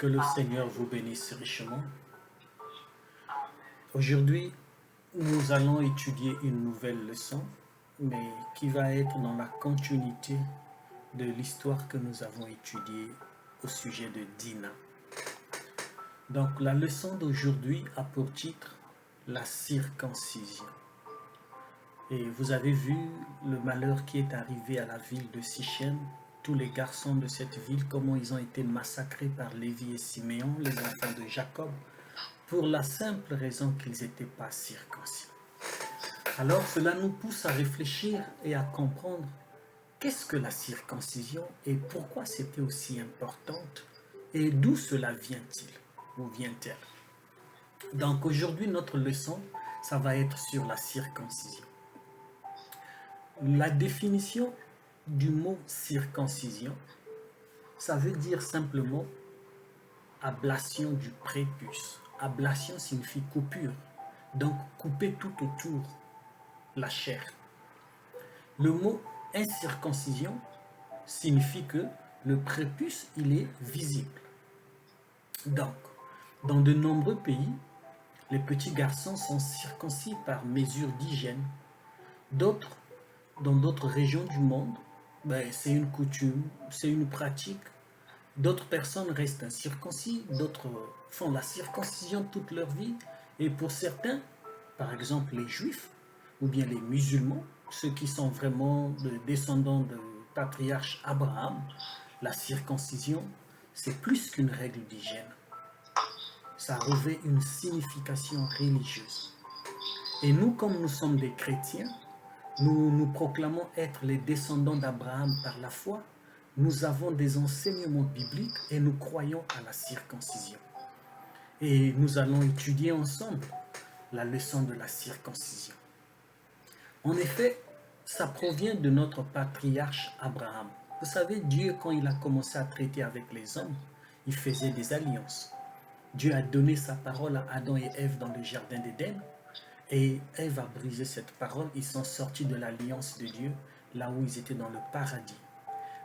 Que le Seigneur vous bénisse richement. Aujourd'hui, nous allons étudier une nouvelle leçon, mais qui va être dans la continuité de l'histoire que nous avons étudiée au sujet de Dina. Donc, la leçon d'aujourd'hui a pour titre la circoncision. Et vous avez vu le malheur qui est arrivé à la ville de Sichem, tous les garçons de cette ville, comment ils ont été massacrés par Lévi et Siméon, les enfants de Jacob, pour la simple raison qu'ils n'étaient pas circoncis. Alors cela nous pousse à réfléchir et à comprendre qu'est-ce que la circoncision et pourquoi c'était aussi importante et d'où cela vient-il ou vient-elle. Donc aujourd'hui notre leçon, ça va être sur la circoncision. La définition du mot circoncision, ça veut dire simplement ablation du prépuce. Ablation signifie coupure, donc couper tout autour la chair. Le mot incirconcision signifie que le prépuce, il est visible. Donc, dans de nombreux pays, les petits garçons sont circoncis par mesure d'hygiène. D'autres, dans d'autres régions du monde, c'est une coutume, c'est une pratique. D'autres personnes restent incirconcis, d'autres font la circoncision toute leur vie. Et pour certains, par exemple les juifs ou bien les musulmans, ceux qui sont vraiment des descendants du patriarche Abraham, la circoncision, c'est plus qu'une règle d'hygiène. Ça revêt une signification religieuse. Et nous, comme nous sommes des chrétiens, nous proclamons être les descendants d'Abraham par la foi. Nous avons des enseignements bibliques et nous croyons à la circoncision. Et nous allons étudier ensemble la leçon de la circoncision. En effet, ça provient de notre patriarche Abraham. Vous savez, Dieu, quand il a commencé à traiter avec les hommes, il faisait des alliances. Dieu a donné sa parole à Adam et Ève dans le jardin d'Éden. Et Ève a brisé cette parole. Ils sont sortis de l'alliance de Dieu, là où ils étaient dans le paradis.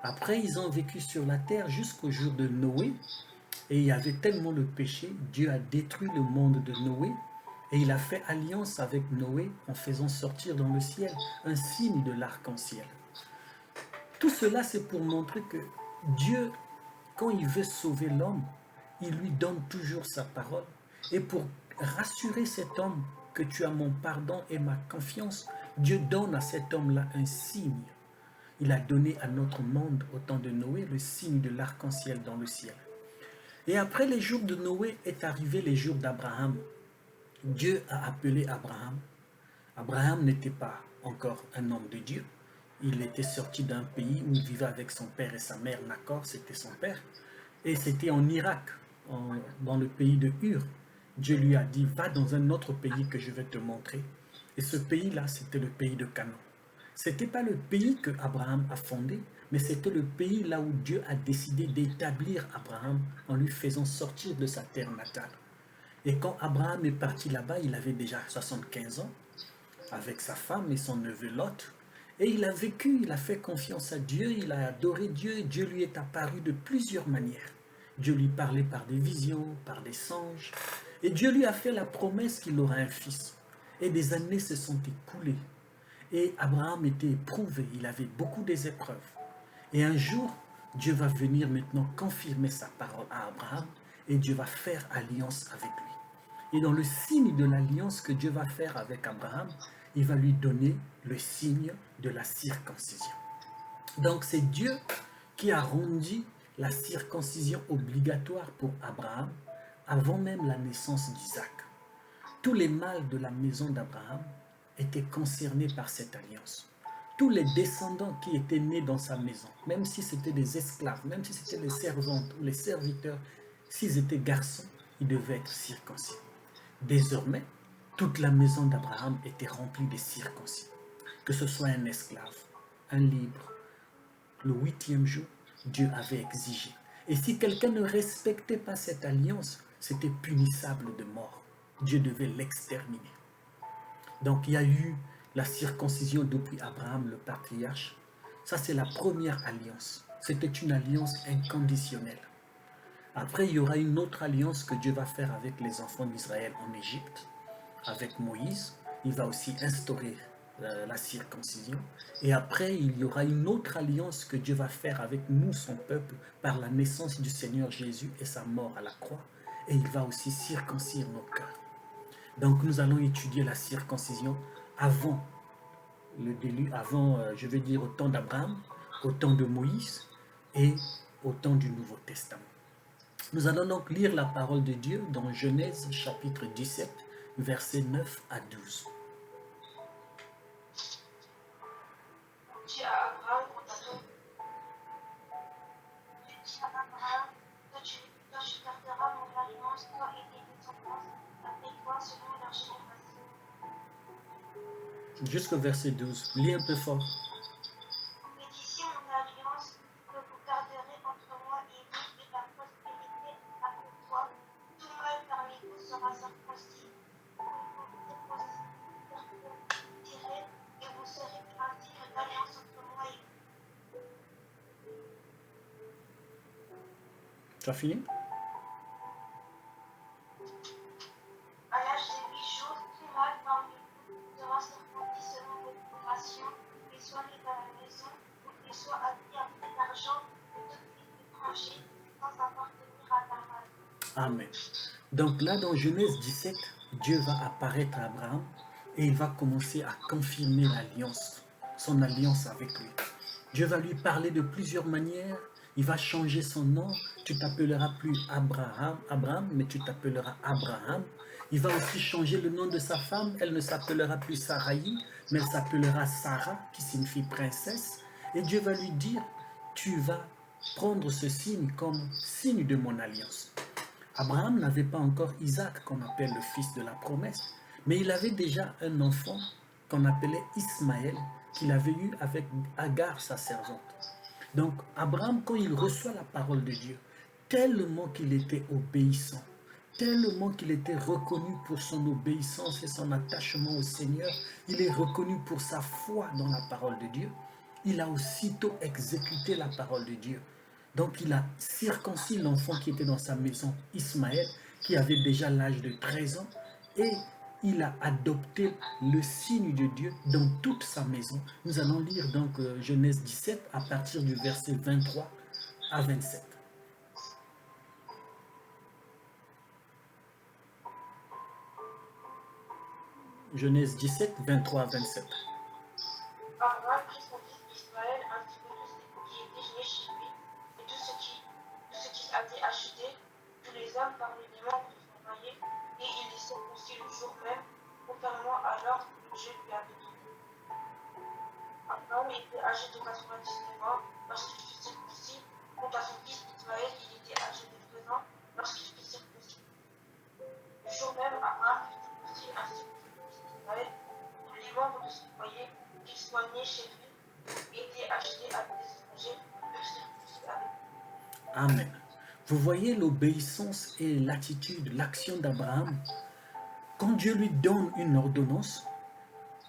Après, ils ont vécu sur la terre jusqu'au jour de Noé. Et il y avait tellement le péché, Dieu a détruit le monde de Noé. Et il a fait alliance avec Noé en faisant sortir dans le ciel un signe de l'arc-en-ciel. Tout cela, c'est pour montrer que Dieu, quand il veut sauver l'homme, il lui donne toujours sa parole. Et pour rassurer cet homme que tu as mon pardon et ma confiance, Dieu donne à cet homme-là un signe. Il a donné à notre monde, au temps de Noé, le signe de l'arc-en-ciel dans le ciel. Et après les jours de Noé est arrivé les jours d'Abraham. Dieu a appelé Abraham. Abraham n'était pas encore un homme de Dieu. Il était sorti d'un pays où il vivait avec son père et sa mère. Nahor, c'était son père. Et c'était en Irak, dans le pays de Ur. Dieu lui a dit, va dans un autre pays que je vais te montrer. Et ce pays-là, c'était le pays de Canaan. Ce n'était pas le pays que Abraham a fondé, mais c'était le pays là où Dieu a décidé d'établir Abraham en lui faisant sortir de sa terre natale. Et quand Abraham est parti là-bas, il avait déjà 75 ans, avec sa femme et son neveu Lot. Et il a vécu, il a fait confiance à Dieu, il a adoré Dieu, et Dieu lui est apparu de plusieurs manières. Dieu lui parlait par des visions, par des songes. Et Dieu lui a fait la promesse qu'il aura un fils. Et des années se sont écoulées. Et Abraham était éprouvé, il avait beaucoup des épreuves. Et un jour, Dieu va venir maintenant confirmer sa parole à Abraham et Dieu va faire alliance avec lui. Et dans le signe de l'alliance que Dieu va faire avec Abraham, il va lui donner le signe de la circoncision. Donc c'est Dieu qui a rendu la circoncision obligatoire pour Abraham avant même la naissance d'Isaac. Tous les mâles de la maison d'Abraham étaient concernés par cette alliance. Tous les descendants qui étaient nés dans sa maison, même si c'était des esclaves, même si c'était les servantes ou les serviteurs, s'ils étaient garçons, ils devaient être circoncis. Désormais, toute la maison d'Abraham était remplie de circoncis. Que ce soit un esclave, un libre, le 8e jour, Dieu avait exigé. Et si quelqu'un ne respectait pas cette alliance, c'était punissable de mort. Dieu devait l'exterminer. Donc il y a eu la circoncision depuis Abraham, le patriarche. Ça, c'est la première alliance. C'était une alliance inconditionnelle. Après, il y aura une autre alliance que Dieu va faire avec les enfants d'Israël en Égypte, avec Moïse. Il va aussi instaurer la circoncision. Et après, il y aura une autre alliance que Dieu va faire avec nous, son peuple, par la naissance du Seigneur Jésus et sa mort à la croix. Et il va aussi circoncire nos cœurs. Donc nous allons étudier la circoncision avant le déluge, avant, je vais dire, au temps d'Abraham, au temps de Moïse et au temps du Nouveau Testament. Nous allons donc lire la parole de Dieu dans Genèse chapitre 17, versets 9 à 12. Dis à Abraham, toi tu garderas mon alliance, toi et tes descendants, après toi selon leur génération. Jusqu'au verset 12. Lis un peu fort. Mais d'ici mon alliance que vous garderez entre moi et vous et la postérité après toi, tout mâle parmi vous sera circoncis. Vous circoncis et vous serez un signe d'alliance entre moi et vous. Tu as fini? À l'âge de 8 jours, tout mâle parmi vous sera circoncis selon vos générations, qu'il soit né dans la maison ou qu'il soit habillé avec l'argent de tout fils étranger sans appartenir à ta race. Amen. Donc là, dans Genèse 17, Dieu va apparaître à Abraham et il va commencer à confirmer l'alliance, son alliance avec lui. Dieu va lui parler de plusieurs manières. Il va changer son nom. Tu t'appelleras plus Abraham, mais tu t'appelleras Abraham. Il va aussi changer le nom de sa femme. Elle ne s'appellera plus Sarai, mais elle s'appellera Sarah, qui signifie princesse. Et Dieu va lui dire, tu vas prendre ce signe comme signe de mon alliance. Abraham n'avait pas encore Isaac, qu'on appelle le fils de la promesse, mais il avait déjà un enfant qu'on appelait Ismaël, qu'il avait eu avec Agar, sa servante. Donc, Abraham, quand il reçoit la parole de Dieu, tellement qu'il était obéissant, tellement qu'il était reconnu pour son obéissance et son attachement au Seigneur, il est reconnu pour sa foi dans la parole de Dieu, il a aussitôt exécuté la parole de Dieu. Donc, il a circoncis l'enfant qui était dans sa maison, Ismaël, qui avait déjà l'âge de 13 ans, et il a adopté le signe de Dieu dans toute sa maison. Nous allons lire donc Genèse 17 à partir du verset 23 à 27. Genèse 17, 23 à 27. Abraham prit son fils Ismaël ainsi que tout ce qui était né chez lui et tout ce qu'il avait acheté, tous les hommes parmi les membres de son foyer, et il les circoncis le jour même, conformément à l'ordre que Dieu lui avait donné. Abraham était âgé de 99 ans lorsqu'il fut circoncis. Quant à son fils Ismaël, il était âgé de 13 ans lorsqu'il fut circoncis. Le jour même, Abraham fut circoncis ainsi que son fils Ismaël, tous les membres de son foyer, qu'ils soient nés chez lui, étaient achetés avec des étrangers, le circoncis avec lui. Amen. Vous voyez l'obéissance et l'attitude, l'action d'Abraham. Quand Dieu lui donne une ordonnance,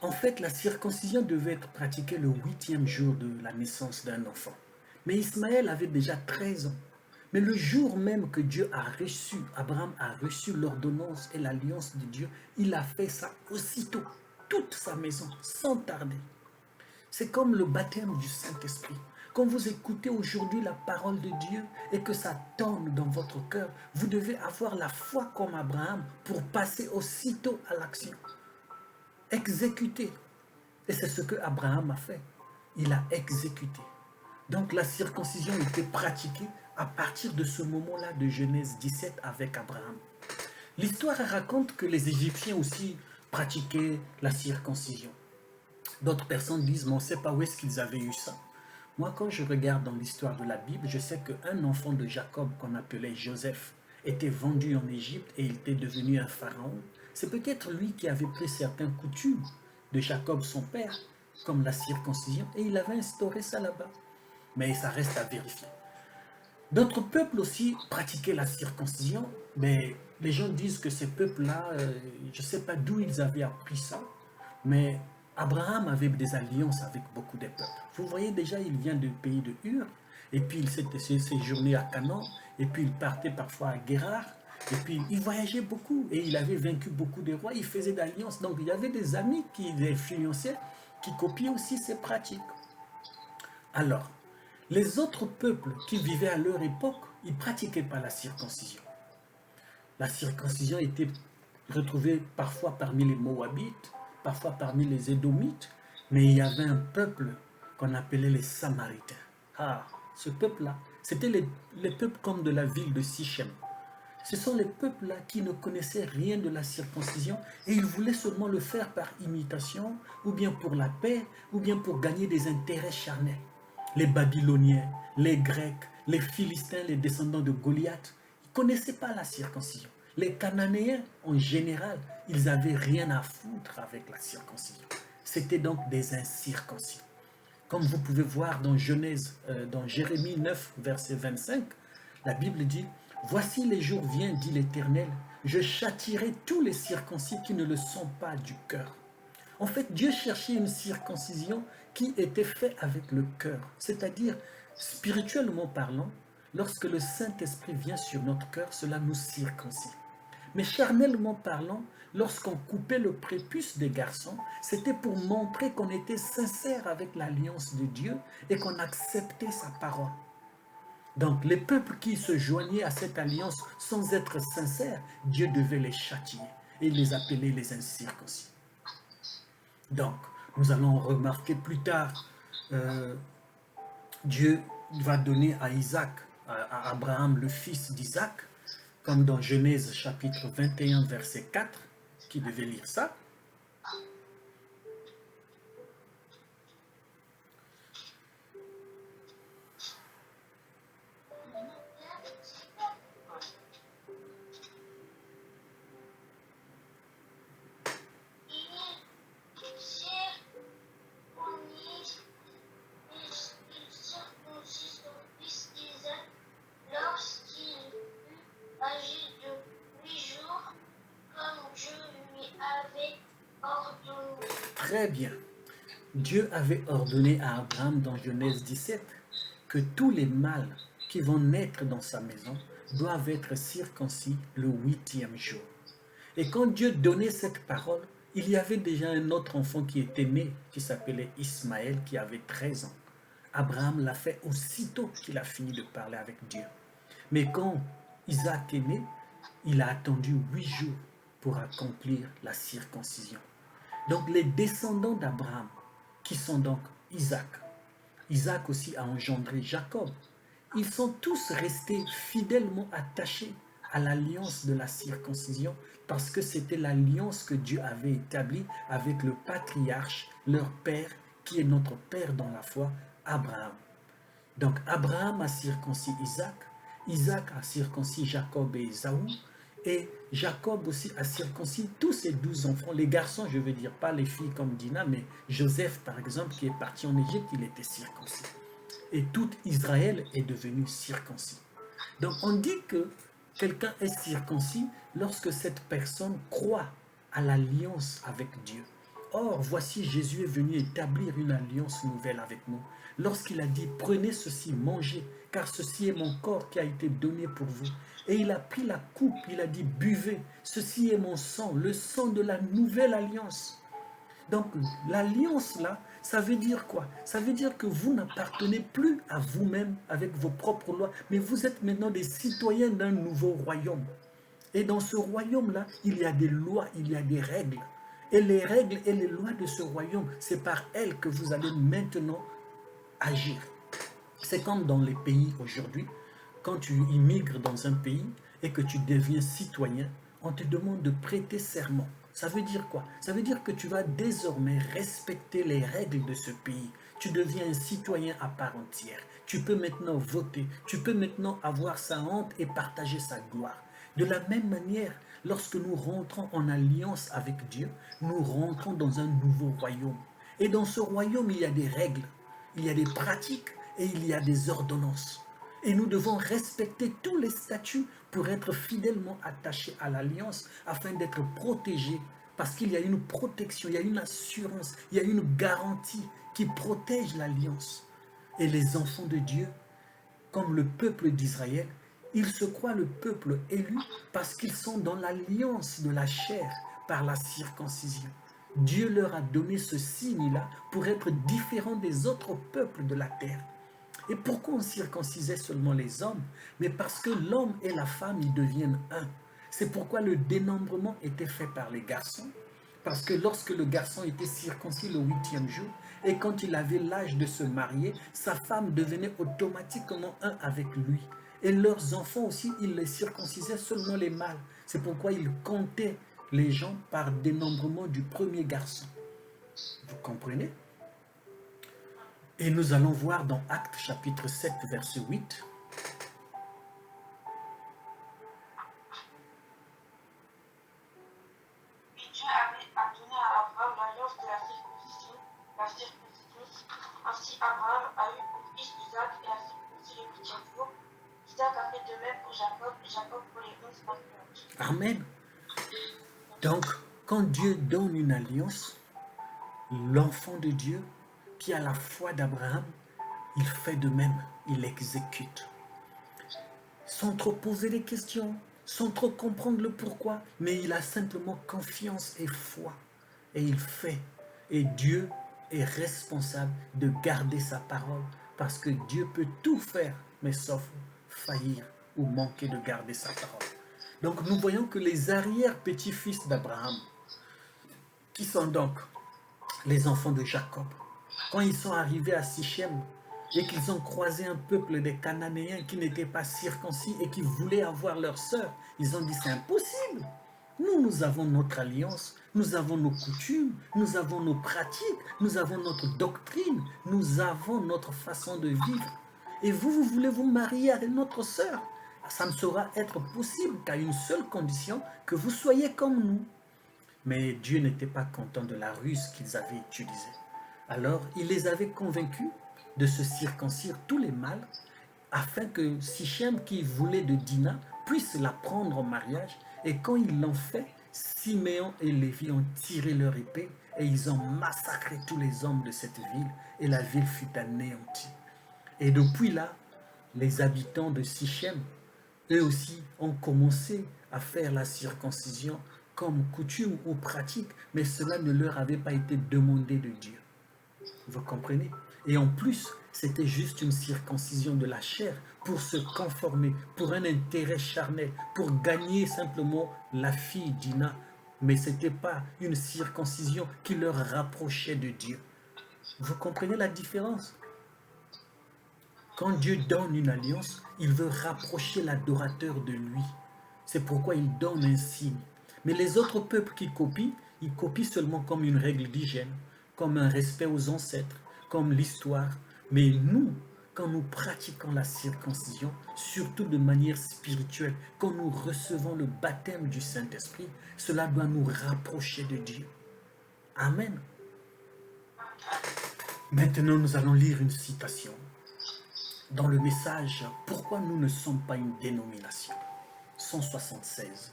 en fait, la circoncision devait être pratiquée le 8e jour de la naissance d'un enfant. Mais Ismaël avait déjà 13 ans. Mais le jour même que Dieu a reçu, Abraham a reçu l'ordonnance et l'alliance de Dieu, il a fait ça aussitôt, toute sa maison, sans tarder. C'est comme le baptême du Saint-Esprit. Quand vous écoutez aujourd'hui la parole de Dieu et que ça tombe dans votre cœur, vous devez avoir la foi comme Abraham pour passer aussitôt à l'action. Exécuter. Et c'est ce que Abraham a fait. Il a exécuté. Donc la circoncision était pratiquée à partir de ce moment-là de Genèse 17 avec Abraham. L'histoire raconte que les Égyptiens aussi pratiquaient la circoncision. D'autres personnes disent, mais on ne sait pas où est-ce qu'ils avaient eu ça. Moi, quand je regarde dans l'histoire de la Bible, je sais qu'un enfant de Jacob qu'on appelait Joseph était vendu en Égypte et il était devenu un pharaon. C'est peut-être lui qui avait pris certaines coutumes de Jacob, son père, comme la circoncision, et il avait instauré ça là-bas. Mais ça reste à vérifier. D'autres peuples aussi pratiquaient la circoncision, mais les gens disent que ces peuples-là, je ne sais pas d'où ils avaient appris ça, mais Abraham avait des alliances avec beaucoup de peuples. Vous voyez déjà, il vient du pays de Ur, et puis il s'était séjourné à Canaan, et puis il partait parfois à Guérard, et puis il voyageait beaucoup, et il avait vaincu beaucoup de rois, il faisait d'alliances, donc il y avait des amis qui l'influençaient, qui copiaient aussi ses pratiques. Alors, les autres peuples qui vivaient à leur époque, ils ne pratiquaient pas la circoncision. La circoncision était retrouvée parfois parmi les Moabites, parfois parmi les Édomites, mais il y avait un peuple qu'on appelait les Samaritains. Ah, ce peuple-là, c'était les peuples comme de la ville de Sichem. Ce sont les peuples-là qui ne connaissaient rien de la circoncision et ils voulaient seulement le faire par imitation, ou bien pour la paix, ou bien pour gagner des intérêts charnels. Les Babyloniens, les Grecs, les Philistins, les descendants de Goliath, ils ne connaissaient pas la circoncision. Les Cananéens, en général, ils n'avaient rien à foutre avec la circoncision. C'était donc des incirconcis. Comme vous pouvez voir dans Genèse, dans Jérémie 9, verset 25, la Bible dit « Voici les jours viennent, dit l'Éternel, je châtierai tous les circoncis qui ne le sont pas du cœur. » En fait, Dieu cherchait une circoncision qui était faite avec le cœur, c'est-à-dire, spirituellement parlant, lorsque le Saint-Esprit vient sur notre cœur, cela nous circoncise. Mais charnellement parlant, lorsqu'on coupait le prépuce des garçons, c'était pour montrer qu'on était sincère avec l'alliance de Dieu et qu'on acceptait sa parole. Donc les peuples qui se joignaient à cette alliance sans être sincères, Dieu devait les châtier et les appeler les incirconcis. Donc, nous allons remarquer plus tard, Dieu va donner à Isaac, à Abraham, le fils d'Isaac, comme dans Genèse chapitre 21, verset 4, qui devait lire ça. Très bien. Dieu avait ordonné à Abraham dans Genèse 17 que tous les mâles qui vont naître dans sa maison doivent être circoncis le 8e jour. Et quand Dieu donnait cette parole, il y avait déjà un autre enfant qui était né, qui s'appelait Ismaël, qui avait 13 ans. Abraham l'a fait aussitôt qu'il a fini de parler avec Dieu. Mais quand Isaac est né, il a attendu 8 jours pour accomplir la circoncision. Donc les descendants d'Abraham, qui sont donc Isaac, Isaac aussi a engendré Jacob, ils sont tous restés fidèlement attachés à l'alliance de la circoncision parce que c'était l'alliance que Dieu avait établie avec le patriarche, leur père, qui est notre père dans la foi, Abraham. Donc Abraham a circoncis Isaac, Isaac a circoncis Jacob et Ésaü, et Jacob aussi a circoncis tous ses 12 enfants, les garçons, je veux dire, pas les filles comme Dina, mais Joseph par exemple, qui est parti en Égypte, il était circoncis. Et tout Israël est devenu circoncis. Donc on dit que quelqu'un est circoncis lorsque cette personne croit à l'alliance avec Dieu. Or, voici Jésus est venu établir une alliance nouvelle avec nous. Lorsqu'il a dit, prenez ceci, mangez, car ceci est mon corps qui a été donné pour vous. Et il a pris la coupe, il a dit, buvez, ceci est mon sang, le sang de la nouvelle alliance. Donc, l'alliance là, ça veut dire quoi? Ça veut dire que vous n'appartenez plus à vous-même avec vos propres lois, mais vous êtes maintenant des citoyens d'un nouveau royaume. Et dans ce royaume-là, il y a des lois, il y a des règles. Et les règles et les lois de ce royaume, c'est par elles que vous allez maintenant agir. C'est comme dans les pays aujourd'hui, quand tu immigres dans un pays et que tu deviens citoyen, on te demande de prêter serment. Ça veut dire quoi? Ça veut dire que tu vas désormais respecter les règles de ce pays. Tu deviens un citoyen à part entière. Tu peux maintenant voter. Tu peux maintenant avoir sa honte et partager sa gloire. De la même manière, lorsque nous rentrons en alliance avec Dieu, nous rentrons dans un nouveau royaume. Et dans ce royaume, il y a des règles, il y a des pratiques et il y a des ordonnances. Et nous devons respecter tous les statuts pour être fidèlement attachés à l'alliance afin d'être protégés parce qu'il y a une protection, il y a une assurance, il y a une garantie qui protège l'alliance. Et les enfants de Dieu, comme le peuple d'Israël, ils se croient le peuple élu parce qu'ils sont dans l'alliance de la chair par la circoncision. Dieu leur a donné ce signe-là pour être différents des autres peuples de la terre. Et pourquoi on circoncisait seulement les hommes? Mais parce que l'homme et la femme, ils deviennent un. C'est pourquoi le dénombrement était fait par les garçons. Parce que lorsque le garçon était circoncis le 8e jour, et quand il avait l'âge de se marier, sa femme devenait automatiquement un avec lui. Et leurs enfants aussi, ils les circoncisaient seulement les mâles. C'est pourquoi ils comptaient les gens par dénombrement du premier garçon. Vous comprenez? Et nous allons voir dans Actes chapitre 7, verset 8. Et Dieu avait donné à Abraham l'alliance de la circoncision. Ainsi, Abraham a eu pour fils Isaac et a circoncis le 8e jour. Isaac a fait de même pour Jacob et Jacob pour les 11 patriarches. Amen. Donc, quand Dieu donne une alliance, l'enfant de Dieu qui a la foi d'Abraham, il fait de même, il exécute. Sans trop poser des questions, sans trop comprendre le pourquoi, mais il a simplement confiance et foi. Et il fait. Et Dieu est responsable de garder sa parole, parce que Dieu peut tout faire, mais sauf faillir ou manquer de garder sa parole. Donc nous voyons que les arrière-petits-fils d'Abraham, qui sont donc les enfants de Jacob, quand ils sont arrivés à Sichem et qu'ils ont croisé un peuple des Cananéens qui n'étaient pas circoncis et qui voulaient avoir leur sœur, ils ont dit c'est impossible. Nous avons notre alliance, nous avons nos coutumes, nous avons nos pratiques, nous avons notre doctrine, nous avons notre façon de vivre. Et vous voulez vous marier avec notre sœur? Ça ne saura être possible qu'à une seule condition, que vous soyez comme nous. Mais Dieu n'était pas content de la ruse qu'ils avaient utilisée. Alors, il les avait convaincus de se circoncire tous les mâles, afin que Sichem, qui voulait de Dina, puisse la prendre en mariage. Et quand ils l'ont fait, Siméon et Lévi ont tiré leur épée et ils ont massacré tous les hommes de cette ville, et la ville fut anéantie. Et depuis là, les habitants de Sichem, eux aussi, ont commencé à faire la circoncision comme coutume ou pratique, mais cela ne leur avait pas été demandé de Dieu. Vous comprenez? Et en plus, c'était juste une circoncision de la chair pour se conformer, pour un intérêt charnel, pour gagner simplement la fille Dina. Mais ce n'était pas une circoncision qui leur rapprochait de Dieu. Vous comprenez la différence? Quand Dieu donne une alliance, il veut rapprocher l'adorateur de lui. C'est pourquoi il donne un signe. Mais les autres peuples qui copient, ils copient seulement comme une règle d'hygiène, comme un respect aux ancêtres, comme l'histoire. Mais nous, quand nous pratiquons la circoncision, surtout de manière spirituelle, quand nous recevons le baptême du Saint-Esprit, cela doit nous rapprocher de Dieu. Amen. Maintenant, nous allons lire une citation dans le message « Pourquoi nous ne sommes pas une dénomination ?» 176.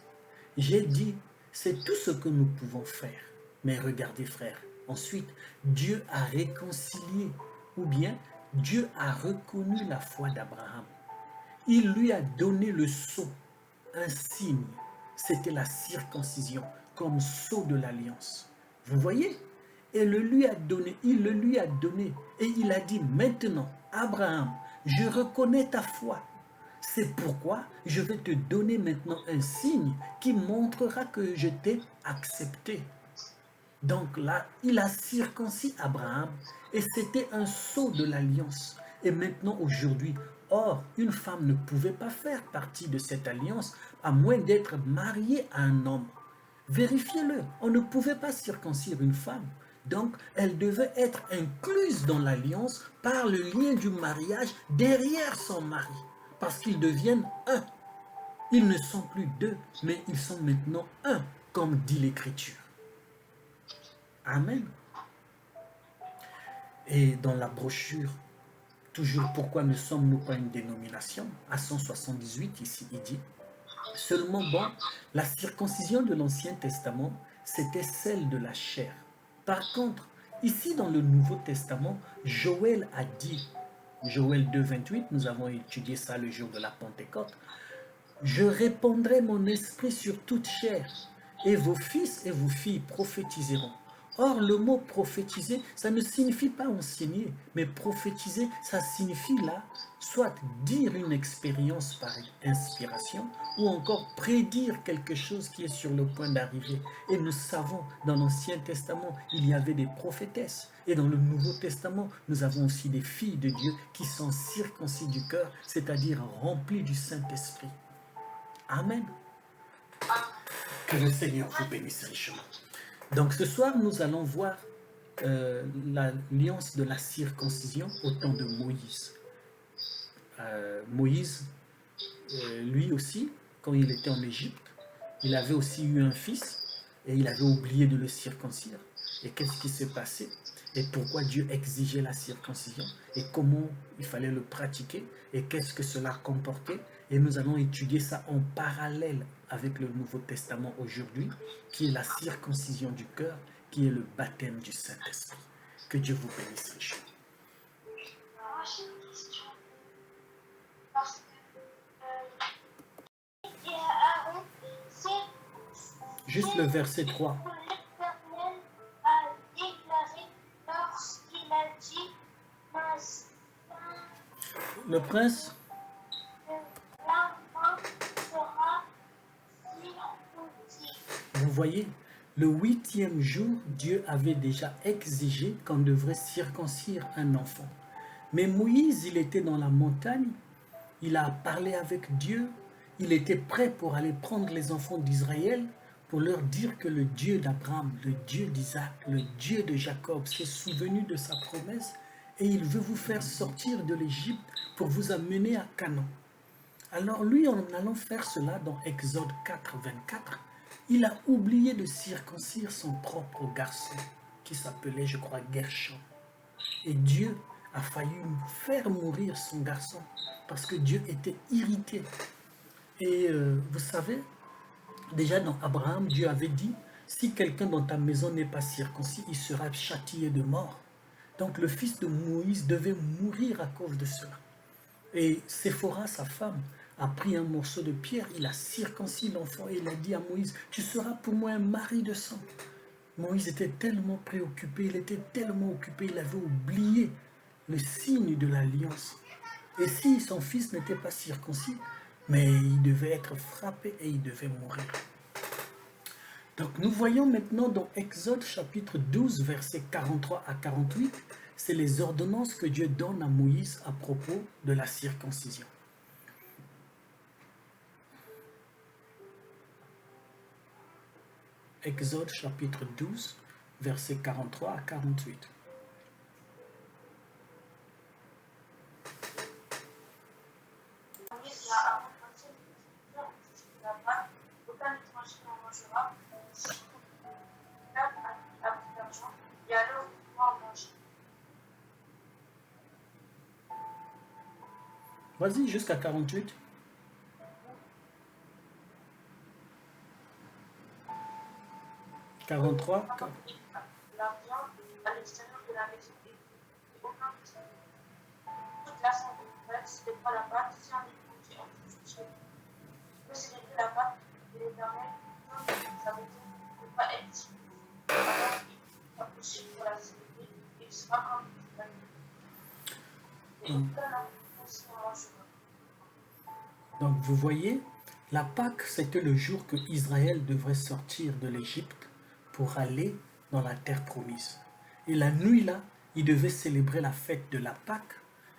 J'ai dit, c'est tout ce que nous pouvons faire. Mais regardez frère, ensuite, Dieu a réconcilié, ou bien Dieu a reconnu la foi d'Abraham. Il lui a donné le sceau, un signe. C'était la circoncision, comme sceau de l'alliance. Vous voyez? Et il le lui a donné. Et il a dit, maintenant, Abraham, je reconnais ta foi. C'est pourquoi je vais te donner maintenant un signe qui montrera que je t'ai accepté. Donc là, il a circoncis Abraham et c'était un sceau de l'alliance. Et maintenant, aujourd'hui, or, une femme ne pouvait pas faire partie de cette alliance à moins d'être mariée à un homme. Vérifiez-le, on ne pouvait pas circoncire une femme. Donc, elle devait être incluse dans l'alliance par le lien du mariage derrière son mari. Parce qu'ils deviennent un. Ils ne sont plus deux, mais ils sont maintenant un, comme dit l'Écriture. Amen. Et dans la brochure, toujours pourquoi ne sommes-nous pas une dénomination, à 178, ici, il dit, seulement bon, la circoncision de l'Ancien Testament, c'était celle de la chair. Par contre, ici dans le Nouveau Testament, Joël a dit Joël 2, 28, nous avons étudié ça le jour de la Pentecôte. Je répandrai mon esprit sur toute chair, et vos fils et vos filles prophétiseront. Or, le mot prophétiser, ça ne signifie pas enseigner, mais prophétiser, ça signifie là, soit dire une expérience par inspiration, ou encore prédire quelque chose qui est sur le point d'arriver. Et nous savons, dans l'Ancien Testament, il y avait des prophétesses. Et dans le Nouveau Testament, nous avons aussi des filles de Dieu qui sont circoncis du cœur, c'est-à-dire remplies du Saint-Esprit. Amen. Que le Seigneur vous bénisse richement. Donc ce soir, nous allons voir l'alliance de la circoncision au temps de Moïse. Moïse, lui aussi, quand il était en Égypte, il avait aussi eu un fils et il avait oublié de le circoncire. Et qu'est-ce qui s'est passé? Et pourquoi Dieu exigeait la circoncision? Et comment il fallait le pratiquer? Et qu'est-ce que cela comportait? Et nous allons étudier ça en parallèle avec le Nouveau Testament aujourd'hui, qui est la circoncision du cœur, qui est le baptême du Saint-Esprit. Que Dieu vous bénisse richement. Moi, j'ai une question. Parce que Aaron, c'est Juste le verset 3. que l'Éternel a déclaré lorsqu'il a dit Le prince, l'enfant sera circoncis. vous voyez, le 8e jour, Dieu avait déjà exigé qu'on devrait circoncire un enfant. Mais Moïse, il était dans la montagne, il a parlé avec Dieu, il était prêt pour aller prendre les enfants d'Israël pour leur dire que le Dieu d'Abraham, le Dieu d'Isaac, le Dieu de Jacob s'est souvenu de sa promesse et il veut vous faire sortir de l'Égypte pour vous amener à Canaan. Alors lui, en allant faire cela dans Exode 4, 24, il a oublié de circoncire son propre garçon, qui s'appelait, je crois, Gershom. Et Dieu a failli faire mourir son garçon, parce que Dieu était irrité. Et vous savez, déjà dans Abraham, Dieu avait dit, si quelqu'un dans ta maison n'est pas circoncis, il sera châtié de mort. Donc le fils de Moïse devait mourir à cause de cela. Et Séphora, sa femme, a pris un morceau de pierre, il a circoncis l'enfant et il a dit à Moïse, tu seras pour moi un mari de sang. Moïse était tellement préoccupé, il était tellement occupé, il avait oublié le signe de l'alliance. Et si son fils n'était pas circoncis, mais il devait être frappé et il devait mourir. Donc nous voyons maintenant dans Exode chapitre 12, versets 43 à 48, c'est les ordonnances que Dieu donne à Moïse à propos de la circoncision. Exode chapitre 12, versets 43 à 48. Moïse dit à Aaron, aucun étranger n'en mangera, si a pris d'argent, et alors il pourra en manger. Vas-y, jusqu'à 48. La viande à l'extérieur de la maison et aucun petit. Toute l'assemblée célébrera la Pâque si un étranger en toute peut célébrer la Pâque de l'Éternel, comme sa maison ne peut pas être circoncis. Alors il approcher pour la célébrer et il sera comme une famille. Et aucun enfant n'en mangera. Donc vous voyez, la Pâque, c'était le jour que Israël devrait sortir de l'Égypte pour aller dans la terre promise. Et la nuit là, il devait célébrer la fête de la Pâque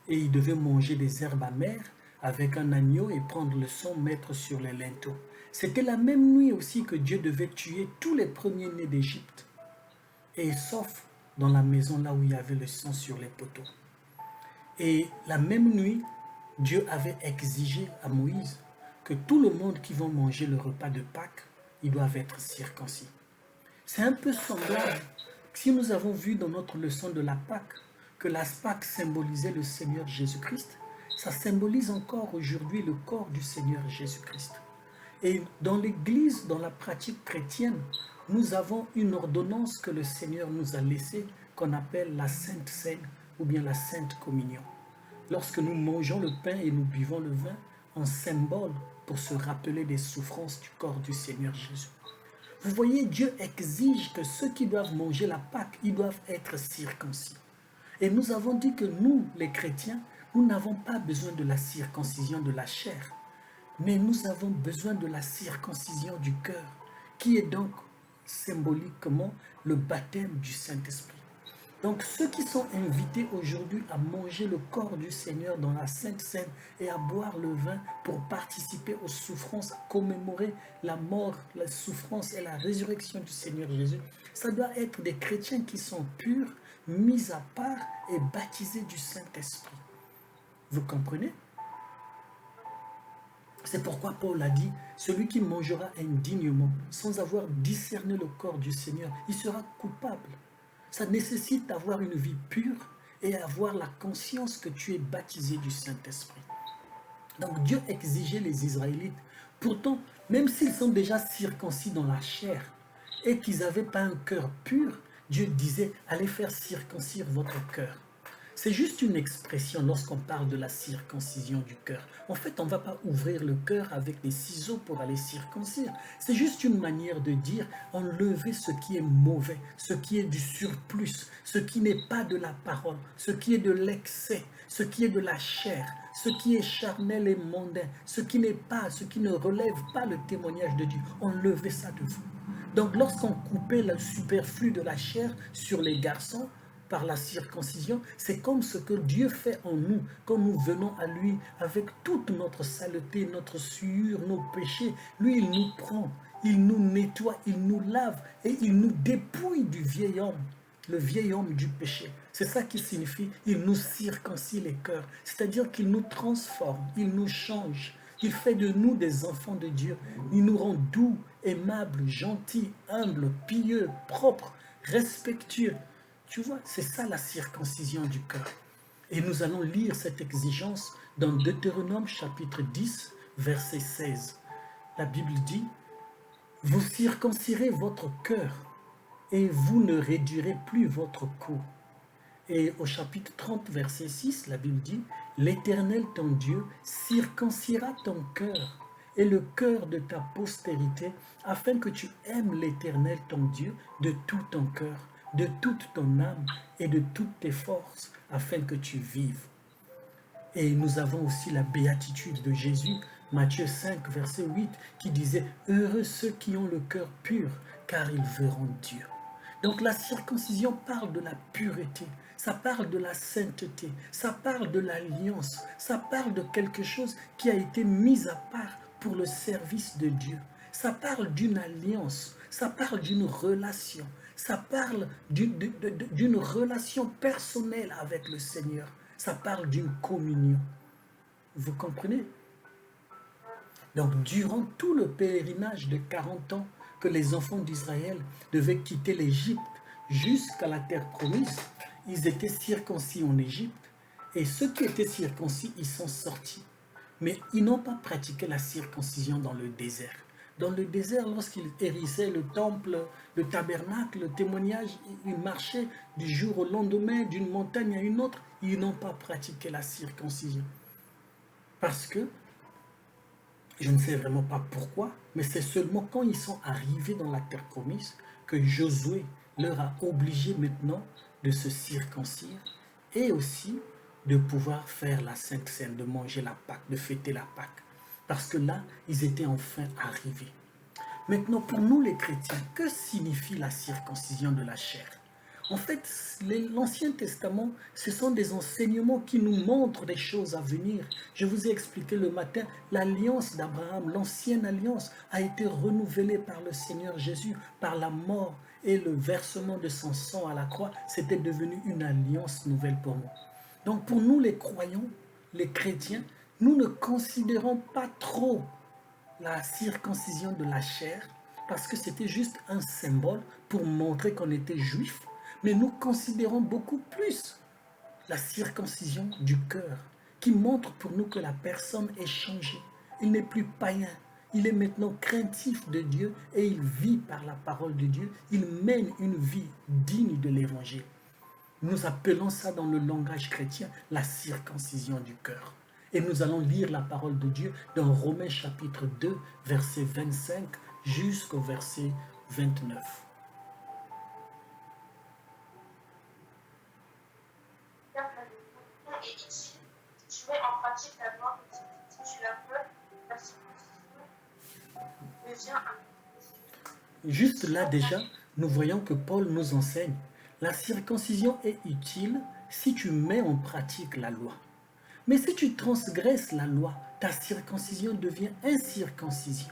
et il devait manger des herbes amères avec un agneau et prendre le sang, mettre sur les linteaux. C'était la même nuit aussi que Dieu devait tuer tous les premiers-nés d'Égypte, et sauf dans la maison là où il y avait le sang sur les poteaux. Et la même nuit, Dieu avait exigé à Moïse que tout le monde qui va manger le repas de Pâques, ils doivent être circoncis. C'est un peu semblable si nous avons vu dans notre leçon de la Pâque que la Pâque symbolisait le Seigneur Jésus-Christ, ça symbolise encore aujourd'hui le corps du Seigneur Jésus-Christ. Et dans l'Église, dans la pratique chrétienne, nous avons une ordonnance que le Seigneur nous a laissée, qu'on appelle la Sainte Seine ou bien la Sainte Communion. lorsque nous mangeons le pain et nous buvons le vin, en symbole pour se rappeler des souffrances du corps du Seigneur Jésus. Vous voyez, Dieu exige que ceux qui doivent manger la Pâque, ils doivent être circoncis. Et nous avons dit que nous, les chrétiens, nous n'avons pas besoin de la circoncision de la chair, mais nous avons besoin de la circoncision du cœur, qui est donc symboliquement le baptême du Saint-Esprit. Donc ceux qui sont invités aujourd'hui à manger le corps du Seigneur dans la Sainte Seine et à boire le vin pour participer aux souffrances, à commémorer la mort, la souffrance et la résurrection du Seigneur Jésus, ça doit être des chrétiens qui sont purs, mis à part et baptisés du Saint-Esprit. Vous comprenez? C'est pourquoi Paul a dit, celui qui mangera indignement, sans avoir discerné le corps du Seigneur, il sera coupable. Ça nécessite d'avoir une vie pure et avoir la conscience que tu es baptisé du Saint-Esprit. Donc Dieu exigeait les Israélites. Pourtant, même s'ils sont déjà circoncis dans la chair et qu'ils n'avaient pas un cœur pur, Dieu disait, allez faire circoncire votre cœur. C'est juste une expression lorsqu'on parle de la circoncision du cœur. En fait, on ne va pas ouvrir le cœur avec des ciseaux pour aller circoncire. C'est juste une manière de dire enlever ce qui est mauvais, ce qui est du surplus, ce qui n'est pas de la parole, ce qui est de l'excès, ce qui est de la chair, ce qui est charnel et mondain, ce qui n'est pas, ce qui ne relève pas le témoignage de Dieu. Enlevez ça de vous. Donc lorsqu'on coupait le superflu de la chair sur les garçons, par la circoncision, c'est comme ce que Dieu fait en nous, quand nous venons à lui avec toute notre saleté, notre souillure, nos péchés. Lui, il nous prend, il nous nettoie, il nous lave et il nous dépouille du vieil homme, le vieil homme du péché. C'est ça qui signifie, il nous circoncie les cœurs, c'est-à-dire qu'il nous transforme, il nous change. Il fait de nous des enfants de Dieu. Il nous rend doux, aimables, gentils, humbles, pieux, propres, respectueux. Tu vois, c'est ça la circoncision du cœur. Et nous allons lire cette exigence dans Deutéronome chapitre 10, verset 16. La Bible dit, « Vous circoncirez votre cœur et vous ne réduirez plus votre cou. » Et au chapitre 30, verset 6, la Bible dit, « L'Éternel ton Dieu circoncira ton cœur et le cœur de ta postérité, afin que tu aimes l'Éternel ton Dieu de tout ton cœur, de toute ton âme et de toutes tes forces, afin que tu vives. » Et nous avons aussi la béatitude de Jésus, Matthieu 5, verset 8, qui disait « Heureux ceux qui ont le cœur pur, car ils verront Dieu. » Donc la circoncision parle de la pureté, ça parle de la sainteté, ça parle de l'alliance, ça parle de quelque chose qui a été mis à part pour le service de Dieu. Ça parle d'une alliance, ça parle d'une relation. Ça parle d'une relation personnelle avec le Seigneur. Ça parle d'une communion. Vous comprenez? Donc, durant tout le pèlerinage de 40 ans que les enfants d'Israël devaient quitter l'Égypte jusqu'à la terre promise, ils étaient circoncis en Égypte. Et ceux qui étaient circoncis, ils sont sortis. Mais ils n'ont pas pratiqué la circoncision dans le désert. Dans le désert, lorsqu'ils hérissaient le temple, le tabernacle, le témoignage, ils marchaient du jour au lendemain, d'une montagne à une autre, ils n'ont pas pratiqué la circoncision. Parce que, je ne sais vraiment pas pourquoi, mais c'est seulement quand ils sont arrivés dans la terre promise que Josué leur a obligé maintenant de se circoncire et aussi de pouvoir faire la Sainte Seine, de manger la Pâque, de fêter la Pâque. Parce que là, ils étaient enfin arrivés. Maintenant, pour nous les chrétiens, que signifie la circoncision de la chair? En fait, l'Ancien Testament, ce sont des enseignements qui nous montrent des choses à venir. Je vous ai expliqué le matin, l'alliance d'Abraham, l'ancienne alliance, a été renouvelée par le Seigneur Jésus, par la mort et le versement de son sang à la croix. C'était devenu une alliance nouvelle pour nous. Donc pour nous les croyants, les chrétiens, nous ne considérons pas trop la circoncision de la chair parce que c'était juste un symbole pour montrer qu'on était juif, mais nous considérons beaucoup plus la circoncision du cœur qui montre pour nous que la personne est changée. Il n'est plus païen, il est maintenant craintif de Dieu et il vit par la parole de Dieu, il mène une vie digne de l'évangile. Nous appelons ça dans le langage chrétien la circoncision du cœur. Et nous allons lire la parole de Dieu dans Romains chapitre 2, verset 25 jusqu'au verset 29. Et ici, tu mets en pratique la loi, si tu la veux, la circoncision devient un. Juste là déjà, nous voyons que Paul nous enseigne. La circoncision est utile si tu mets en pratique la loi. Mais si tu transgresses la loi, ta circoncision devient incirconcision.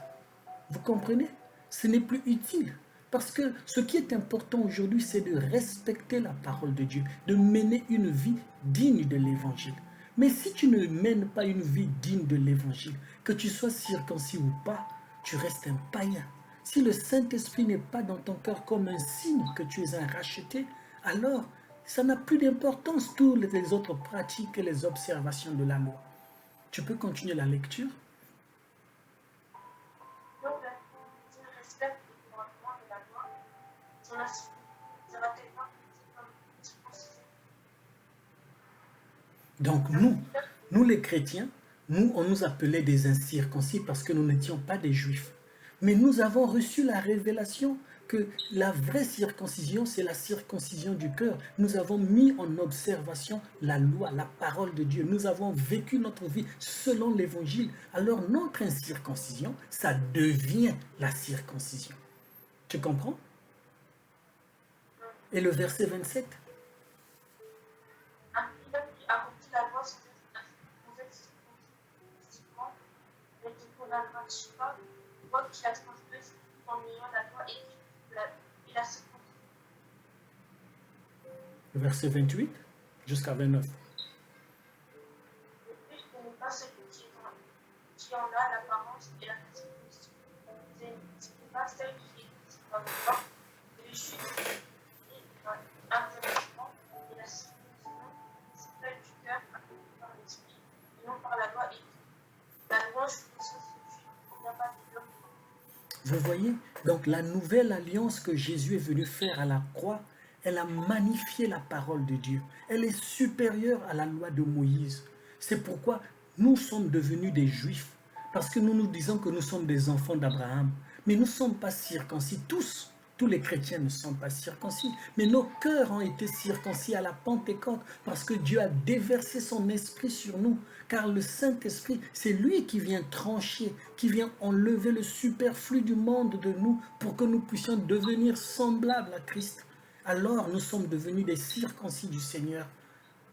Vous comprenez? Ce n'est plus utile. Parce que ce qui est important aujourd'hui, c'est de respecter la parole de Dieu, de mener une vie digne de l'évangile. Mais si tu ne mènes pas une vie digne de l'évangile, que tu sois circoncis ou pas, tu restes un païen. Si le Saint-Esprit n'est pas dans ton cœur comme un signe que tu es un racheté, alors ça n'a plus d'importance toutes les autres pratiques et les observations de la loi. Tu peux continuer la lecture? Donc, la circoncision respecte le commandement de la loi, son assiette sera tellement comme circoncision. Donc nous les chrétiens, nous, on nous appelait des incirconcis parce que nous n'étions pas des juifs. Mais nous avons reçu la révélation que la vraie circoncision, c'est la circoncision du cœur. Nous avons mis en observation la loi, la parole de Dieu. Nous avons vécu notre vie selon l'évangile. Alors notre incirconcision, ça devient la circoncision. Tu comprends? Et le verset 27? Un pilote qui accomplit la loi se vous êtes physiquement, mais qui ne la marche pas, voit qu'il a transgressé en ayant la loi et il a circoncis. Verset 28 jusqu'à 29. Le but n'est pas celui qui en a l'apparence et la circoncision. Ce n'est pas celle qui est dite par le corps, mais le juif intérieurement et la circoncision, c'est celle du cœur accomplie par l'esprit, et non par la loi écrite. La loi, je vous juif, il n'y a pas de l'homme. Vous voyez, donc la nouvelle alliance que Jésus est venu faire à la croix, elle a magnifié la parole de Dieu. Elle est supérieure à la loi de Moïse. C'est pourquoi nous sommes devenus des juifs. Parce que nous nous disons que nous sommes des enfants d'Abraham. Mais nous ne sommes pas circoncis tous. Tous les chrétiens ne sont pas circoncis. Mais nos cœurs ont été circoncis à la Pentecôte parce que Dieu a déversé son esprit sur nous. Car le Saint-Esprit, c'est lui qui vient trancher, qui vient enlever le superflu du monde de nous pour que nous puissions devenir semblables à Christ. Alors nous sommes devenus des circoncis du Seigneur.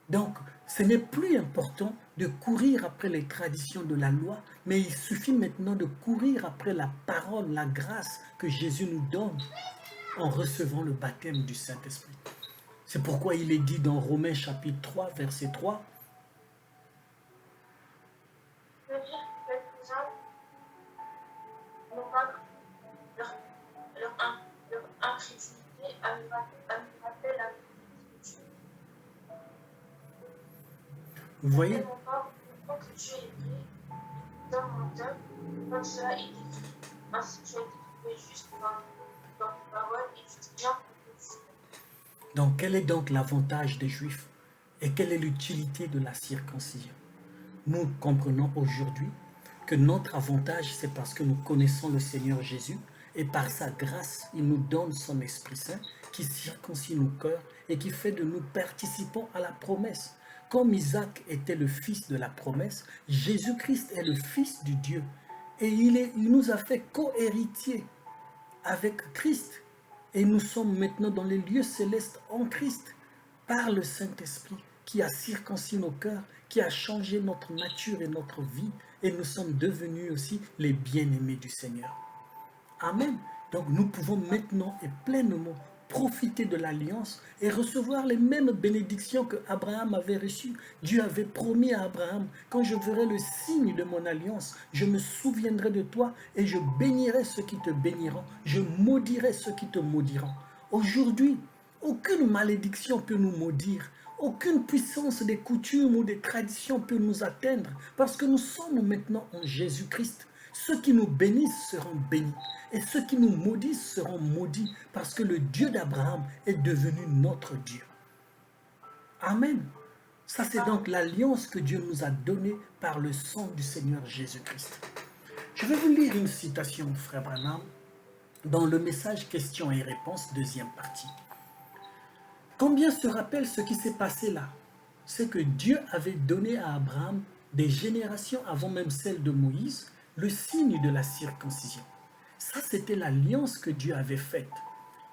Donc, ce n'est plus important de courir après les traditions de la loi, mais il suffit maintenant de courir après la parole, la grâce que Jésus nous donne en recevant le baptême du Saint-Esprit. C'est pourquoi il est dit dans Romains chapitre 3, verset 3, Je veux dire que quelques-uns n'ont pas leur incrédulité à nous rappeler la vérité de Dieu. vous voyez, Tellement pas que Dieu est vrai, nous sommes menteurs, comme cela est écrit. Ainsi tu as été trouvé juste dans tes paroles et tu te viens pour Dieu. donc quel est donc l'avantage des Juifs et quelle est l'utilité de la circoncision? Nous comprenons aujourd'hui que notre avantage, c'est parce que nous connaissons le Seigneur Jésus et par sa grâce, il nous donne son Esprit Saint qui circoncit nos cœurs et qui fait de nous participants à la promesse. Comme Isaac était le fils de la promesse, Jésus-Christ est le fils du Dieu et il nous a fait co-héritiers avec Christ. Et nous sommes maintenant dans les lieux célestes en Christ par le Saint-Esprit qui a circoncis nos cœurs, qui a changé notre nature et notre vie. Et nous sommes devenus aussi les bien-aimés du Seigneur. Amen. Donc nous pouvons maintenant et pleinement profiter de l'alliance et recevoir les mêmes bénédictions que Abraham avait reçues. Dieu avait promis à Abraham, quand je verrai le signe de mon alliance, je me souviendrai de toi et je bénirai ceux qui te béniront, je maudirai ceux qui te maudiront. Aujourd'hui, aucune malédiction peut nous maudire. Aucune puissance des coutumes ou des traditions peut nous atteindre parce que nous sommes maintenant en Jésus-Christ. Ceux qui nous bénissent seront bénis et ceux qui nous maudissent seront maudits parce que le Dieu d'Abraham est devenu notre Dieu. Amen. Ça, c'est donc l'alliance que Dieu nous a donnée par le sang du Seigneur Jésus-Christ. Je vais vous lire une citation, frère Branham, dans le message questions et réponses, deuxième partie. Combien se rappelle ce qui s'est passé là? C'est que Dieu avait donné à Abraham, des générations avant même celle de Moïse, le signe de la circoncision. Ça, c'était l'alliance que Dieu avait faite.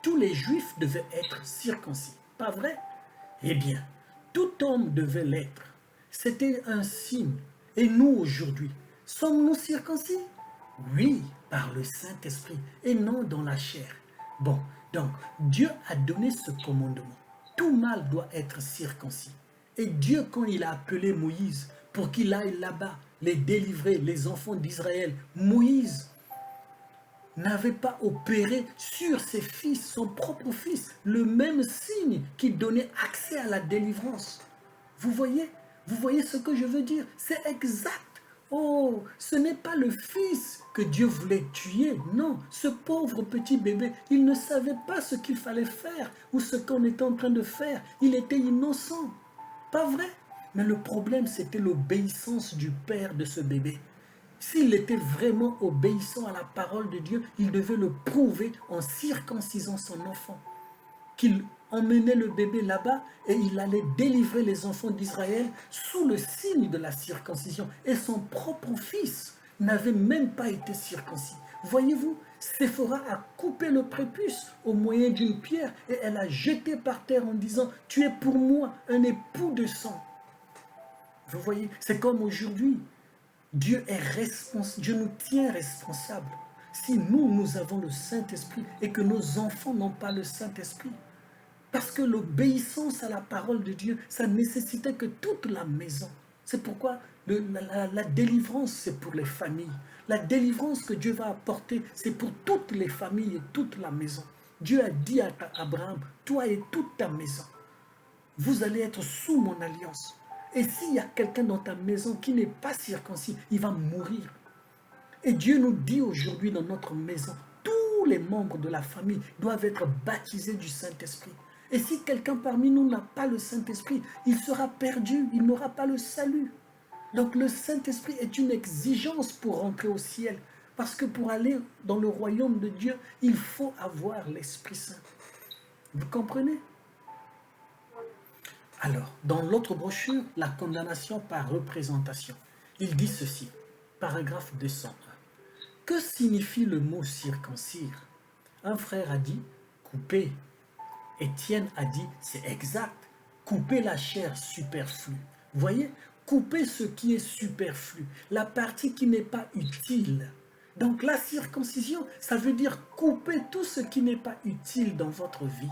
Tous les Juifs devaient être circoncis. Pas vrai? Eh bien, tout homme devait l'être. C'était un signe. Et nous, aujourd'hui, sommes-nous circoncis? Oui, par le Saint-Esprit et non dans la chair. Bon, donc, Dieu a donné ce commandement. Tout mâle doit être circoncis. Et Dieu, quand il a appelé Moïse pour qu'il aille là-bas, les délivrer, les enfants d'Israël, Moïse n'avait pas opéré sur ses fils, son propre fils, le même signe qui donnait accès à la délivrance. Vous voyez ce que je veux dire? C'est exact. Oh, ce n'est pas le fils que Dieu voulait tuer. Non, ce pauvre petit bébé, il ne savait pas ce qu'il fallait faire ou ce qu'on était en train de faire. Il était innocent. Pas vrai? Mais le problème, c'était l'obéissance du père de ce bébé. S'il était vraiment obéissant à la parole de Dieu, il devait le prouver en circoncisant son enfant. Qu'il emmenait le bébé là-bas et il allait délivrer les enfants d'Israël sous le signe de la circoncision. Et son propre fils n'avait même pas été circoncis. Voyez-vous, Séphora a coupé le prépuce au moyen d'une pierre et elle a jeté par terre en disant « Tu es pour moi un époux de sang ». Vous voyez, c'est comme aujourd'hui. Dieu est responsable, Dieu nous tient responsables. Si nous avons le Saint-Esprit et que nos enfants n'ont pas le Saint-Esprit, parce que l'obéissance à la parole de Dieu, ça nécessitait que toute la maison. C'est pourquoi la délivrance, c'est pour les familles. La délivrance que Dieu va apporter, c'est pour toutes les familles et toute la maison. Dieu a dit à Abraham, toi et toute ta maison, vous allez être sous mon alliance. Et s'il y a quelqu'un dans ta maison qui n'est pas circoncis, il va mourir. Et Dieu nous dit aujourd'hui dans notre maison, tous les membres de la famille doivent être baptisés du Saint-Esprit. Et si quelqu'un parmi nous n'a pas le Saint-Esprit, il sera perdu, il n'aura pas le salut. Donc le Saint-Esprit est une exigence pour rentrer au ciel. Parce que pour aller dans le royaume de Dieu, il faut avoir l'Esprit Saint. Vous comprenez? Alors, dans l'autre brochure, la condamnation par représentation, il dit ceci, paragraphe 201. Que signifie le mot circoncire? Un frère a dit couper. Étienne a dit c'est exact, couper la chair superflue. Voyez, couper ce qui est superflu, la partie qui n'est pas utile. Donc la circoncision, ça veut dire couper tout ce qui n'est pas utile dans votre vie.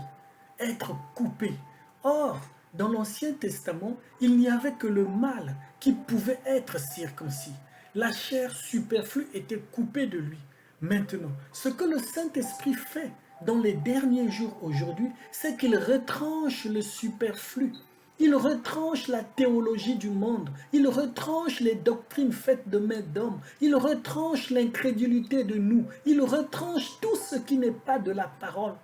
Être coupé. Or, dans l'Ancien Testament, il n'y avait que le mâle qui pouvait être circoncis. La chair superflue était coupée de lui. Maintenant, ce que le Saint-Esprit fait dans les derniers jours aujourd'hui, c'est qu'il retranche le superflu. Il retranche la théologie du monde. Il retranche les doctrines faites de main d'homme. Il retranche l'incrédulité de nous. Il retranche tout ce qui n'est pas de la parole.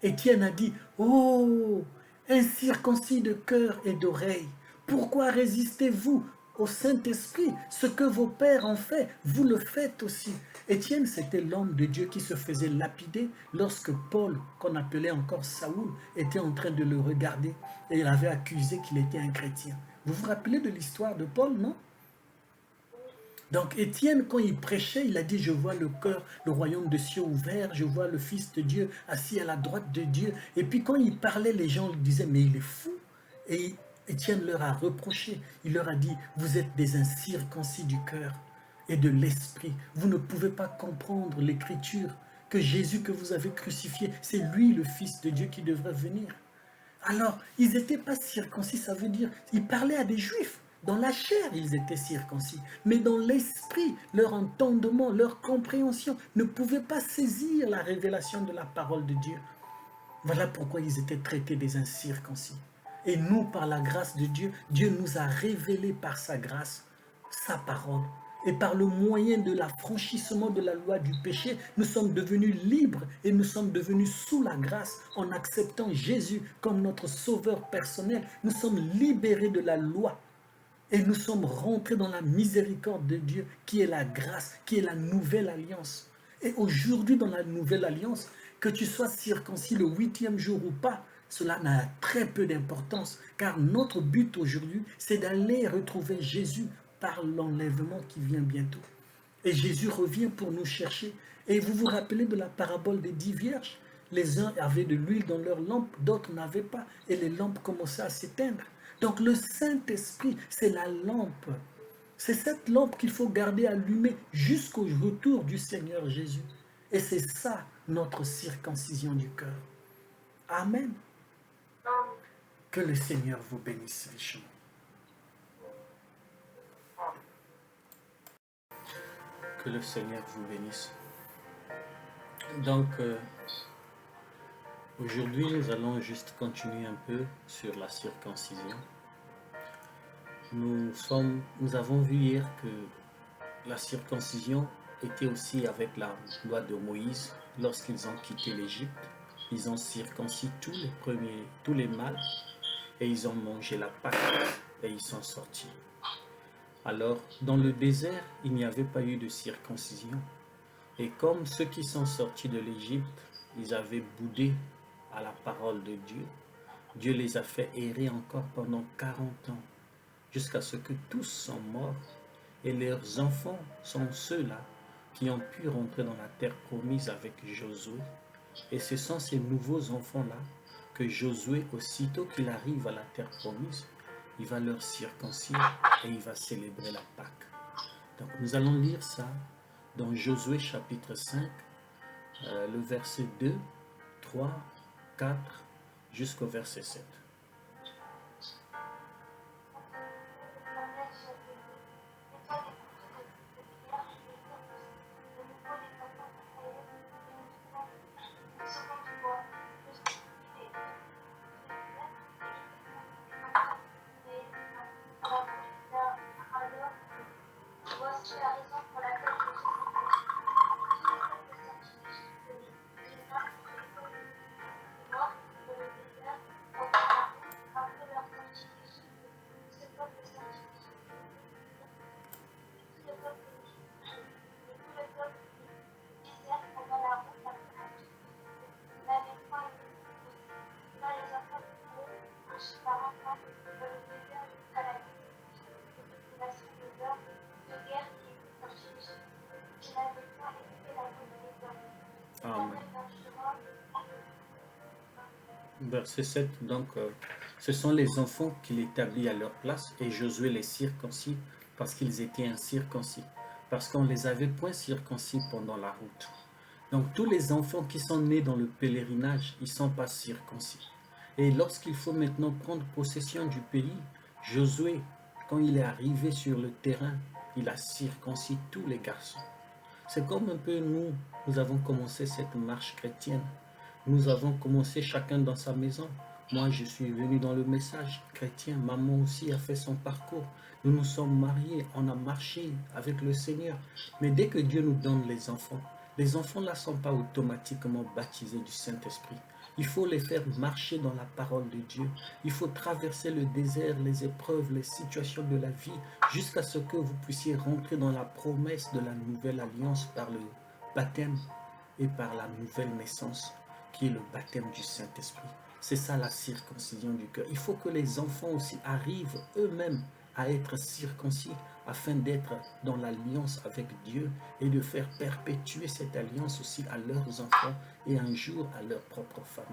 Étienne a dit, oh, incirconcis de cœur et d'oreille, pourquoi résistez-vous au Saint-Esprit? Ce que vos pères ont fait, vous le faites aussi. Étienne, c'était l'homme de Dieu qui se faisait lapider lorsque Paul, qu'on appelait encore Saoul, était en train de le regarder et il avait accusé qu'il était un chrétien. Vous vous rappelez de l'histoire de Paul, non? Donc Étienne, quand il prêchait, il a dit, je vois le cœur, le royaume de cieux ouvert, je vois le Fils de Dieu assis à la droite de Dieu. Et puis quand il parlait, les gens lui disaient, mais il est fou. Et Étienne leur a reproché, il leur a dit, vous êtes des incirconcis du cœur et de l'esprit. Vous ne pouvez pas comprendre l'écriture, que Jésus que vous avez crucifié, c'est lui le Fils de Dieu qui devrait venir. Alors, ils n'étaient pas circoncis, ça veut dire, ils parlaient à des Juifs. Dans la chair, ils étaient circoncis. Mais dans l'esprit, leur entendement, leur compréhension ne pouvait pas saisir la révélation de la parole de Dieu. Voilà pourquoi ils étaient traités des incirconcis. Et nous, par la grâce de Dieu, Dieu nous a révélé par sa grâce, sa parole. Et par le moyen de l'affranchissement de la loi du péché, nous sommes devenus libres et nous sommes devenus sous la grâce en acceptant Jésus comme notre sauveur personnel. Nous sommes libérés de la loi et nous sommes rentrés dans la miséricorde de Dieu qui est la grâce, qui est la nouvelle alliance. Et aujourd'hui dans la nouvelle alliance, que tu sois circoncis le 8e jour ou pas, cela n'a très peu d'importance, car notre but aujourd'hui, c'est d'aller retrouver Jésus par l'enlèvement qui vient bientôt. Et Jésus revient pour nous chercher. Et vous vous rappelez de la parabole des 10 vierges? Les uns avaient de l'huile dans leurs lampes, d'autres n'avaient pas, et les lampes commençaient à s'éteindre. Donc le Saint-Esprit, c'est la lampe. C'est cette lampe qu'il faut garder allumée jusqu'au retour du Seigneur Jésus. Et c'est ça notre circoncision du cœur. Amen. Que le Seigneur vous bénisse richement. Que le Seigneur vous bénisse. Donc, aujourd'hui, nous allons juste continuer un peu sur la circoncision. Nous avons vu hier que la circoncision était aussi avec la loi de Moïse. Lorsqu'ils ont quitté l'Égypte, ils ont circoncis tous les mâles et ils ont mangé la Pâque et ils sont sortis. Alors, dans le désert, il n'y avait pas eu de circoncision. Et comme ceux qui sont sortis de l'Égypte, ils avaient boudé à la parole de Dieu, Dieu les a fait errer encore pendant 40 ans, jusqu'à ce que tous sont morts. Et leurs enfants sont ceux-là qui ont pu rentrer dans la terre promise avec Josué. Et ce sont ces nouveaux enfants-là que Josué, aussitôt qu'il arrive à la terre promise, il va leur circoncire et il va célébrer la Pâque. Donc nous allons lire ça dans Josué chapitre 5, le verset 2, 3, 4 jusqu'au verset 7. Amen. Verset 7, donc, ce sont les enfants qu'il établit à leur place et Josué les circoncis parce qu'ils étaient incirconcis, parce qu'on les avait point circoncis pendant la route. Donc, tous les enfants qui sont nés dans le pèlerinage, ils ne sont pas circoncis. Et lorsqu'il faut maintenant prendre possession du pays, Josué, quand il est arrivé sur le terrain, il a circoncis tous les garçons. C'est comme un peu nous avons commencé cette marche chrétienne. Nous avons commencé chacun dans sa maison. Moi, je suis venu dans le message chrétien. Maman aussi a fait son parcours. Nous nous sommes mariés, on a marché avec le Seigneur. Mais dès que Dieu nous donne les enfants là ne sont pas automatiquement baptisés du Saint-Esprit. Il faut les faire marcher dans la parole de Dieu. Il faut traverser le désert, les épreuves, les situations de la vie, jusqu'à ce que vous puissiez rentrer dans la promesse de la nouvelle alliance par le baptême et par la nouvelle naissance, qui est le baptême du Saint-Esprit. C'est ça la circoncision du cœur. Il faut que les enfants aussi arrivent eux-mêmes à être circoncis afin d'être dans l'alliance avec Dieu et de faire perpétuer cette alliance aussi à leurs enfants et un jour à leur propre famille.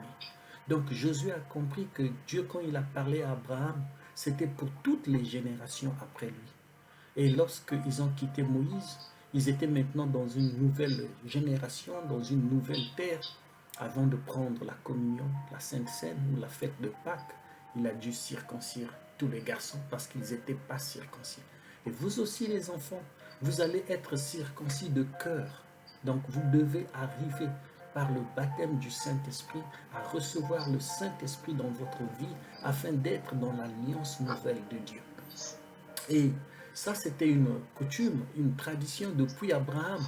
Donc Josué a compris que Dieu, quand il a parlé à Abraham, c'était pour toutes les générations après lui. Et lorsqu'ils ont quitté Moïse, ils étaient maintenant dans une nouvelle génération, dans une nouvelle terre. Avant de prendre la communion, la Sainte Seine ou la fête de Pâques, il a dû circoncire tous les garçons parce qu'ils n'étaient pas circoncis. Et vous aussi les enfants, vous allez être circoncis de cœur. Donc vous devez arriver par le baptême du Saint-Esprit à recevoir le Saint-Esprit dans votre vie afin d'être dans l'alliance nouvelle de Dieu. Et Ça, c'était une coutume, une tradition depuis Abraham.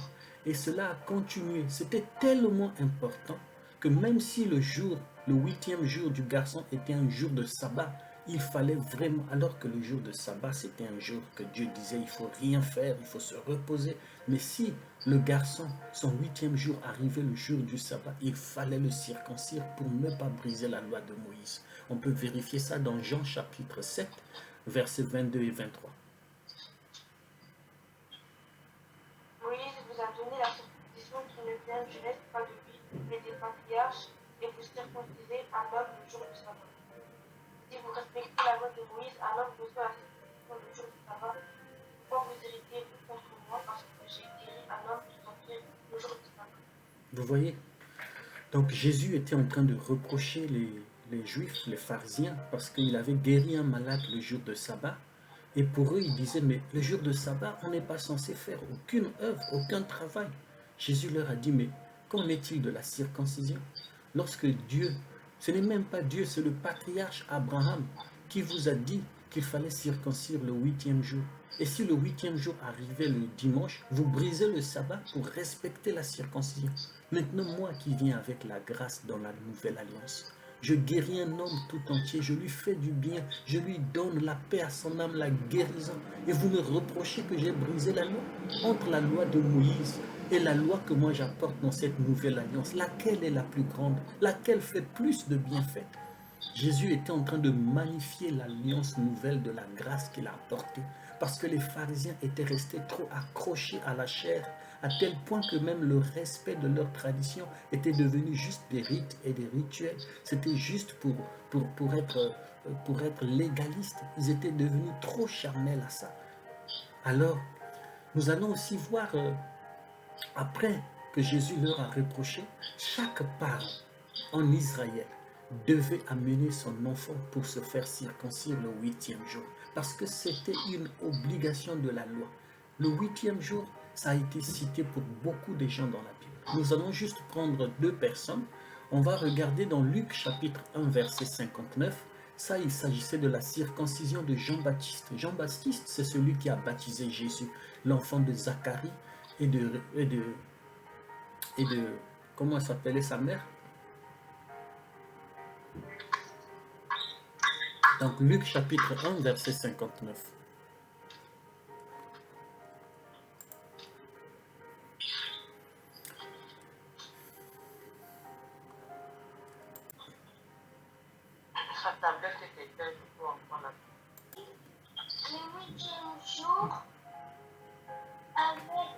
Et cela a continué. C'était tellement important que même si le jour, le 8e jour du garçon était un jour de sabbat, il fallait vraiment, alors que le jour de sabbat, c'était un jour que Dieu disait, il ne faut rien faire, il faut se reposer. Mais si le garçon, son 8e jour arrivait le jour du sabbat, il fallait le circoncire pour ne pas briser la loi de Moïse. On peut vérifier ça dans Jean chapitre 7, versets 22 et 23. Moïse vous a donné la circoncision qui ne vient du reste pas de lui, mais des patriarches, et vous circoncisez un homme le jour du sabbat. Si vous respectez la loi de Moïse, alors vous recevez la circoncision le jour du sabbat. Pourquoi vous irritez-vous contre moi parce que j'ai guéri un homme tout entier le jour du sabbat? Vous voyez? Donc Jésus était en train de reprocher les Juifs, les pharisiens, parce qu'il avait guéri un malade le jour de sabbat. Et pour eux, ils disaient, mais le jour de sabbat, on n'est pas censé faire aucune œuvre, aucun travail. Jésus leur a dit, mais qu'en est-il de la circoncision? Lorsque Dieu, ce n'est même pas Dieu, c'est le patriarche Abraham qui vous a dit qu'il fallait circoncire le 8e jour. Et si le 8e jour arrivait le dimanche, vous brisez le sabbat pour respecter la circoncision. Maintenant, moi qui viens avec la grâce dans la nouvelle alliance, je guéris un homme tout entier, je lui fais du bien, je lui donne la paix à son âme, la guérison. Et vous me reprochez que j'ai brisé la loi. Entre la loi de Moïse et la loi que moi j'apporte dans cette nouvelle alliance, laquelle est la plus grande? Laquelle fait plus de bienfaits? Jésus était en train de magnifier l'alliance nouvelle de la grâce qu'il a apportée, parce que les pharisiens étaient restés trop accrochés à la chair, à tel point que même le respect de leur tradition était devenu juste des rites et des rituels. C'était juste pour être légaliste. Ils étaient devenus trop charnels à ça. Alors, nous allons aussi voir, après que Jésus leur a reproché, chaque parent en Israël devait amener son enfant pour se faire circoncire le 8e jour, parce que c'était une obligation de la loi. Le 8e jour, ça a été cité pour beaucoup de gens dans la Bible. Nous allons juste prendre 2 personnes. On va regarder dans Luc chapitre 1 verset 59. Ça, il s'agissait de la circoncision de Jean-Baptiste. Jean-Baptiste, c'est celui qui a baptisé Jésus, l'enfant de Zacharie et de comment s'appelait sa mère? Donc Luc chapitre 1 verset 59. Sa tablette était éteinte, je peux en prendre. Le 8e jour, avec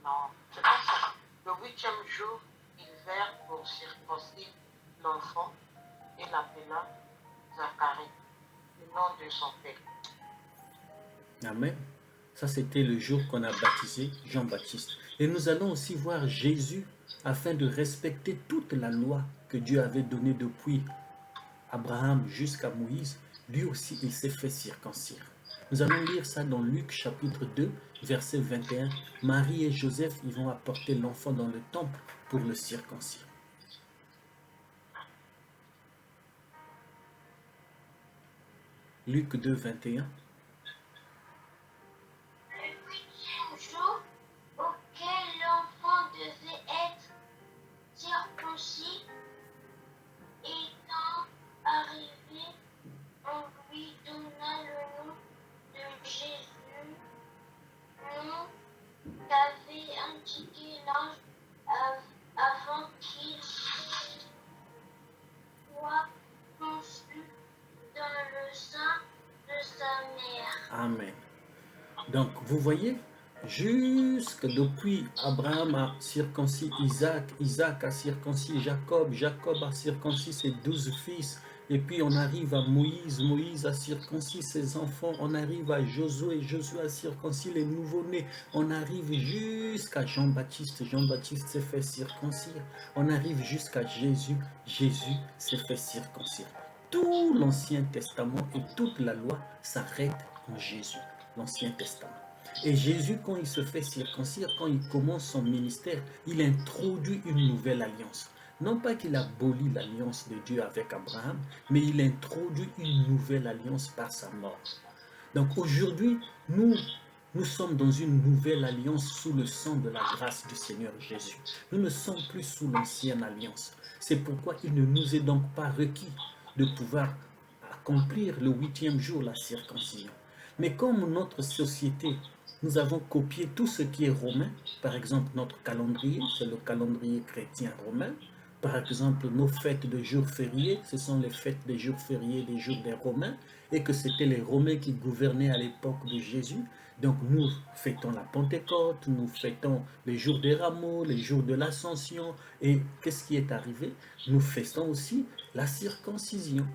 Non, c'est pas ça. Le 8e jour, ils vinrent pour circoncire l'enfant et l'appela Zacharie, le nom de son père. Amen. Ça, c'était le jour qu'on a baptisé Jean-Baptiste. Et nous allons aussi voir Jésus afin de respecter toute la loi que Dieu avait donnée depuis Abraham jusqu'à Moïse. Lui aussi, il s'est fait circoncire. Nous allons lire ça dans Luc chapitre 2, verset 21. Marie et Joseph, ils vont apporter l'enfant dans le temple pour le circoncire. Luc 2, 21. le 8e jour auquel l'enfant devait être circoncis, étant arrivé, on lui donna le nom de Jésus, nom qu'avait indiqué l'ange avant qu'il soit conçu dans le sein de sa mère. Amen. Donc, vous voyez, jusque depuis Abraham a circoncis Isaac, Isaac a circoncis Jacob, Jacob a circoncis ses 12 fils, et puis on arrive à Moïse, Moïse a circoncis ses enfants, on arrive à Josué, Josué a circoncis les nouveau-nés, on arrive jusqu'à Jean-Baptiste, Jean-Baptiste s'est fait circoncire, on arrive jusqu'à Jésus, Jésus s'est fait circoncire. Tout l'Ancien Testament et toute la loi s'arrête en Jésus, l'Ancien Testament. Et Jésus, quand il se fait circoncire, quand il commence son ministère, il introduit une nouvelle alliance. Non pas qu'il abolit l'alliance de Dieu avec Abraham, mais il introduit une nouvelle alliance par sa mort. Donc aujourd'hui, nous sommes dans une nouvelle alliance sous le sang de la grâce du Seigneur Jésus. Nous ne sommes plus sous l'ancienne alliance. C'est pourquoi il ne nous est donc pas requis de pouvoir accomplir le 8e jour la circoncision. Mais comme notre société, nous avons copié tout ce qui est romain, par exemple notre calendrier, c'est le calendrier chrétien romain, par exemple nos fêtes de jours fériés, ce sont les fêtes des jours fériés des jours des Romains, et que c'était les Romains qui gouvernaient à l'époque de Jésus. Donc nous fêtons la Pentecôte, nous fêtons les jours des rameaux, les jours de l'Ascension, et qu'est-ce qui est arrivé? Nous fêtons aussi la circoncision.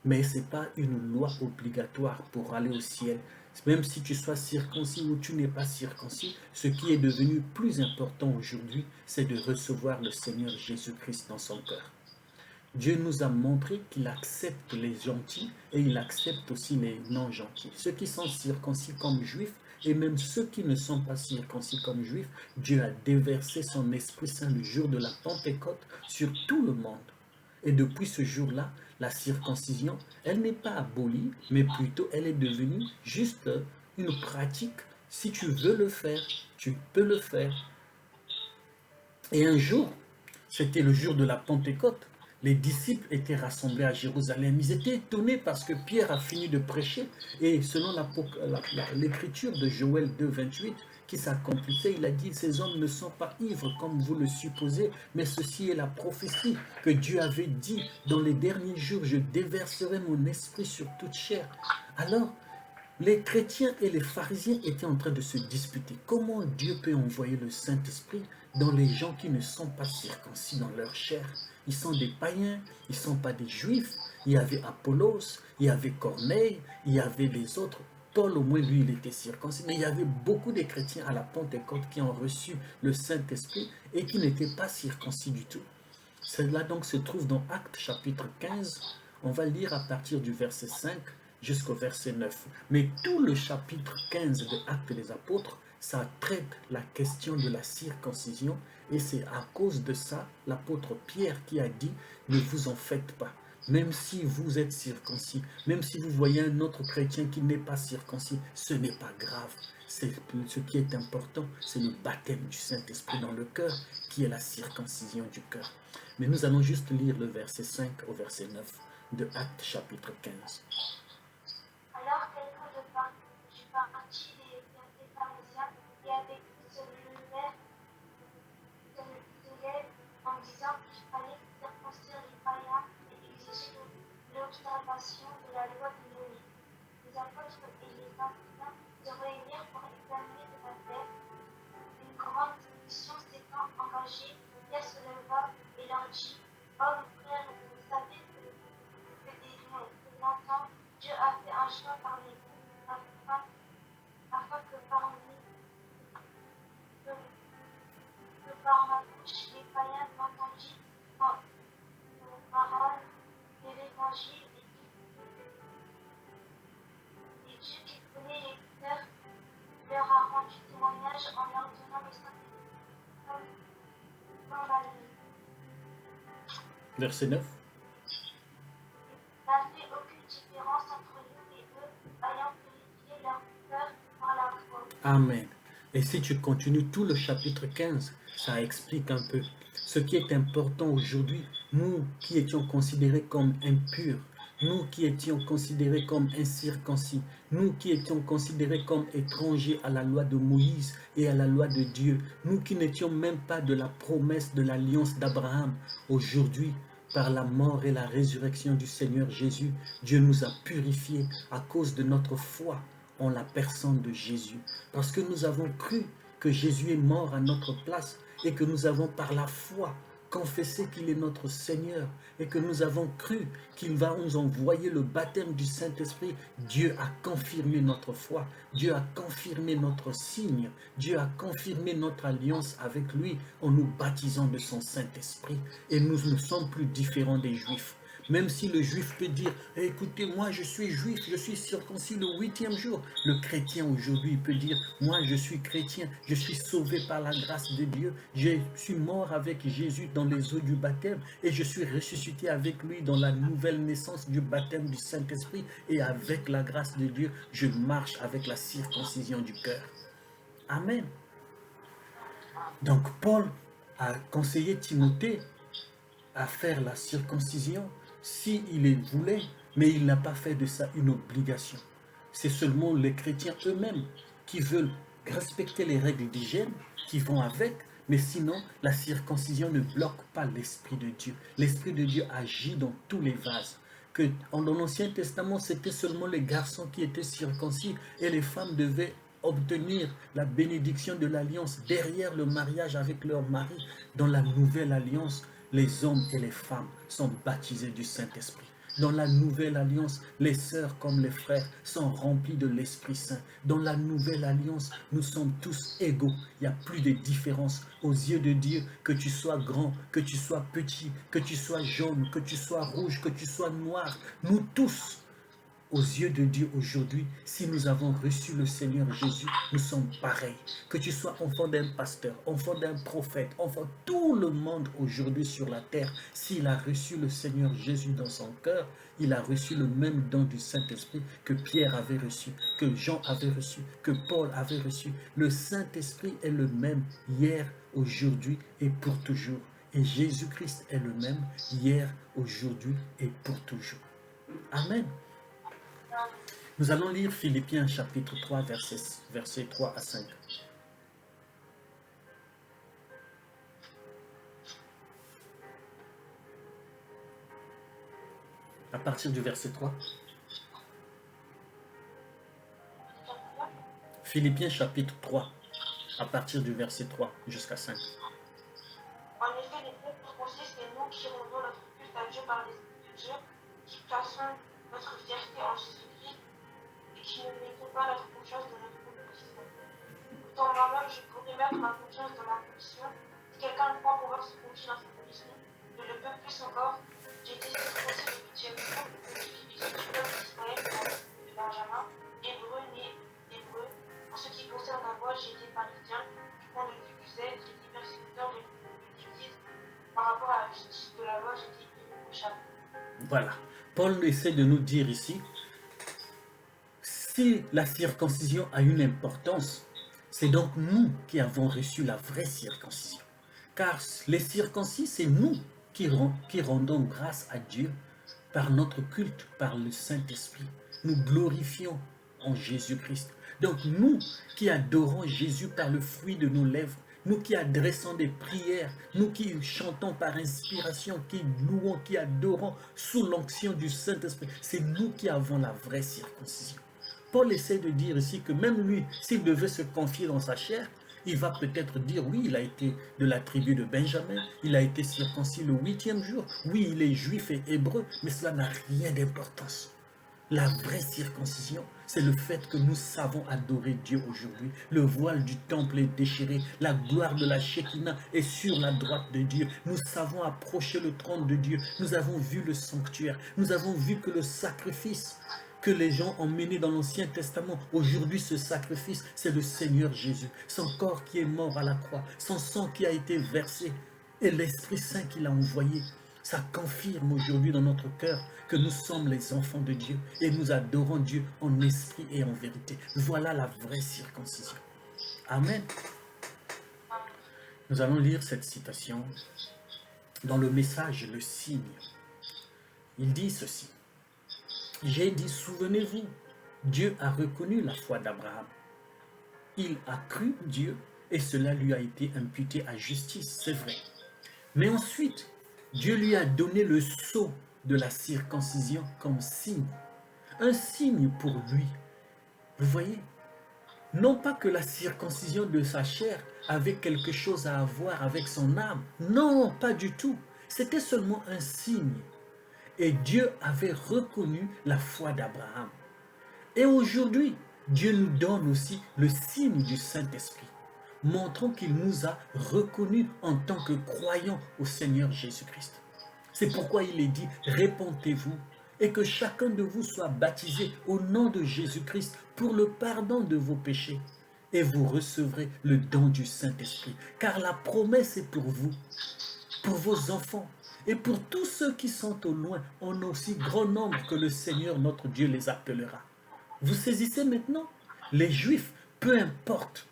Mais ce n'est pas une loi obligatoire pour aller au ciel. Même si tu sois circoncis ou tu n'es pas circoncis, ce qui est devenu plus important aujourd'hui, c'est de recevoir le Seigneur Jésus-Christ dans son cœur. Dieu nous a montré qu'il accepte les gentils et il accepte aussi les non-gentils. Ceux qui sont circoncis comme juifs et même ceux qui ne sont pas circoncis comme juifs, Dieu a déversé son Esprit Saint le jour de la Pentecôte sur tout le monde. Et depuis ce jour-là, la circoncision, elle n'est pas abolie, mais plutôt elle est devenue juste une pratique. Si tu veux le faire, tu peux le faire. Et un jour, c'était le jour de la Pentecôte, les disciples étaient rassemblés à Jérusalem. Ils étaient étonnés parce que Pierre a fini de prêcher et selon l'écriture de Joël 2, 28, qui s'accomplissait, il a dit, ces hommes ne sont pas ivres comme vous le supposez, mais ceci est la prophétie que Dieu avait dit, dans les derniers jours, je déverserai mon esprit sur toute chair. Alors, les chrétiens et les pharisiens étaient en train de se disputer. Comment Dieu peut envoyer le Saint-Esprit dans les gens qui ne sont pas circoncis dans leur chair? Ils sont des païens, ils ne sont pas des juifs. Il y avait Apollos, il y avait Corneille, il y avait les autres. Paul, au moins, lui, il était circoncis. Mais il y avait beaucoup de chrétiens à la Pentecôte qui ont reçu le Saint-Esprit et qui n'étaient pas circoncis du tout. Cela donc se trouve dans Actes chapitre 15. On va lire à partir du verset 5 jusqu'au verset 9. Mais tout le chapitre 15 de Actes des Apôtres, ça traite la question de la circoncision. Et c'est à cause de ça, l'apôtre Pierre qui a dit, ne vous en faites pas. Même si vous êtes circoncis, même si vous voyez un autre chrétien qui n'est pas circoncis, ce n'est pas grave. Ce qui est important, c'est le baptême du Saint-Esprit dans le cœur, qui est la circoncision du cœur. Mais nous allons juste lire le verset 5 au verset 9 de Actes chapitre 15. Alors quelques du parti des pharisiens et avec eux se levèrent en disant qu'il fallait circoncire les païens et exiger l'observation de la loi de Moïse. Les apôtres et les pharisiens se réunirent pour examiner de la terre. Une grande discussion s'étant engagée, Pierre se leva et leur dit, hommes, frères, vous savez que dès longtemps, Dieu a fait un choix parmi vous, afin que par ma bouche les païens entendissent vos paroles de l'évangile et Dieu qui connaît les cœurs leur a rendu témoignage en leur donnant le Saint-Esprit dans la nuit. Verset 9. Il n'a fait aucune différence entre nous et eux, ayant purifié leur cœur par la foi. Amen. Et si tu continues tout le chapitre 15, ça explique un peu ce qui est important aujourd'hui. Nous qui étions considérés comme impurs, nous qui étions considérés comme incirconcis, nous qui étions considérés comme étrangers à la loi de Moïse et à la loi de Dieu, nous qui n'étions même pas de la promesse de l'alliance d'Abraham, aujourd'hui, par la mort et la résurrection du Seigneur Jésus, Dieu nous a purifiés à cause de notre foi en la personne de Jésus. Parce que nous avons cru que Jésus est mort à notre place et que nous avons par la foi confessé qu'il est notre Seigneur et que nous avons cru qu'il va nous envoyer le baptême du Saint-Esprit. Dieu a confirmé notre foi, Dieu a confirmé notre signe, Dieu a confirmé notre alliance avec lui en nous baptisant de son Saint-Esprit. Et nous ne sommes plus différents des Juifs. Même si le juif peut dire, écoutez, moi je suis juif, je suis circoncis le 8e jour. Le chrétien aujourd'hui peut dire, moi je suis chrétien, je suis sauvé par la grâce de Dieu. Je suis mort avec Jésus dans les eaux du baptême et je suis ressuscité avec lui dans la nouvelle naissance du baptême du Saint-Esprit. Et avec la grâce de Dieu, je marche avec la circoncision du cœur. Amen. Donc Paul a conseillé Timothée à faire la circoncision s'il le voulait, mais il n'a pas fait de ça une obligation. C'est seulement les chrétiens eux-mêmes qui veulent respecter les règles d'hygiène, qui vont avec, mais sinon la circoncision ne bloque pas l'Esprit de Dieu. L'Esprit de Dieu agit dans tous les vases. Dans l'Ancien Testament, c'était seulement les garçons qui étaient circoncis et les femmes devaient obtenir la bénédiction de l'alliance derrière le mariage avec leur mari. Dans la nouvelle alliance, les hommes et les femmes sont baptisés du Saint-Esprit. Dans la nouvelle alliance, les sœurs comme les frères sont remplis de l'Esprit Saint. Dans la nouvelle alliance, nous sommes tous égaux. Il n'y a plus de différence aux yeux de Dieu, que tu sois grand, que tu sois petit, que tu sois jaune, que tu sois rouge, que tu sois noir. Nous tous, aux yeux de Dieu aujourd'hui, si nous avons reçu le Seigneur Jésus, nous sommes pareils. Que tu sois enfant d'un pasteur, enfant d'un prophète, enfant, tout le monde aujourd'hui sur la terre, s'il a reçu le Seigneur Jésus dans son cœur, il a reçu le même don du Saint-Esprit que Pierre avait reçu, que Jean avait reçu, que Paul avait reçu. Le Saint-Esprit est le même hier, aujourd'hui et pour toujours. Et Jésus-Christ est le même hier, aujourd'hui et pour toujours. Amen. Nous allons lire Philippiens chapitre 3, versets 3 à 5. À partir du verset 3. Philippiens chapitre 3, à partir du verset 3 jusqu'à 5. En effet, les peuples consistent, c'est nous qui rendons notre culte à Dieu par l'Esprit de Dieu, qui plaçons notre fierté en Jésus-Christ et qui ne mettons pas notre confiance dans notre position. Pourtant, moi-même, je pourrais mettre ma confiance dans ma position. Si quelqu'un croit pouvoir se confier dans sa position, je le peux plus encore. J'ai été circoncis le 8e jour, issu du peuple d'Israël, de Benjamin, hébreu, né hébreu. En ce qui concerne la voix, j'ai été pharisien, du point de vue du zèle, j'ai été persécuteur de l'Église. Par rapport à la justice de la loi, j'ai été irréprochable. Voilà. Paul essaie de nous dire ici, si la circoncision a une importance, c'est donc nous qui avons reçu la vraie circoncision. Car les circoncis, c'est nous qui rendons grâce à Dieu par notre culte, par le Saint-Esprit. Nous glorifions en Jésus-Christ. Donc nous qui adorons Jésus par le fruit de nos lèvres, nous qui adressons des prières, nous qui chantons par inspiration, qui louons, qui adorons sous l'onction du Saint-Esprit, c'est nous qui avons la vraie circoncision. Paul essaie de dire ici que même lui, s'il devait se confier dans sa chair, il va peut-être dire, oui, il a été de la tribu de Benjamin, il a été circoncis le 8e jour, oui, il est juif et hébreu, mais cela n'a rien d'importance. La vraie circoncision, c'est le fait que nous savons adorer Dieu aujourd'hui. Le voile du temple est déchiré, la gloire de la Shekinah est sur la droite de Dieu. Nous savons approcher le trône de Dieu. Nous avons vu le sanctuaire. Nous avons vu que le sacrifice que les gens ont mené dans l'Ancien Testament, aujourd'hui ce sacrifice, c'est le Seigneur Jésus. Son corps qui est mort à la croix, son sang qui a été versé et l'Esprit Saint qu'il a envoyé. Ça confirme aujourd'hui dans notre cœur que nous sommes les enfants de Dieu et nous adorons Dieu en esprit et en vérité. Voilà la vraie circoncision. Amen. Nous allons lire cette citation dans le message, le signe. Il dit ceci. J'ai dit, souvenez-vous, Dieu a reconnu la foi d'Abraham. Il a cru Dieu et cela lui a été imputé à justice, c'est vrai. Mais ensuite, Dieu lui a donné le sceau de la circoncision comme signe. Un signe pour lui. Vous voyez? Non pas que la circoncision de sa chair avait quelque chose à voir avec son âme. Non, pas du tout. C'était seulement un signe. Et Dieu avait reconnu la foi d'Abraham. Et aujourd'hui, Dieu nous donne aussi le signe du Saint-Esprit, montrant qu'il nous a reconnus en tant que croyants au Seigneur Jésus-Christ. C'est pourquoi il est dit, répentez-vous et que chacun de vous soit baptisé au nom de Jésus-Christ pour le pardon de vos péchés. Et vous recevrez le don du Saint-Esprit. Car la promesse est pour vous, pour vos enfants et pour tous ceux qui sont au loin, en aussi grand nombre que le Seigneur notre Dieu les appellera. Vous saisissez maintenant? Les Juifs, peu importe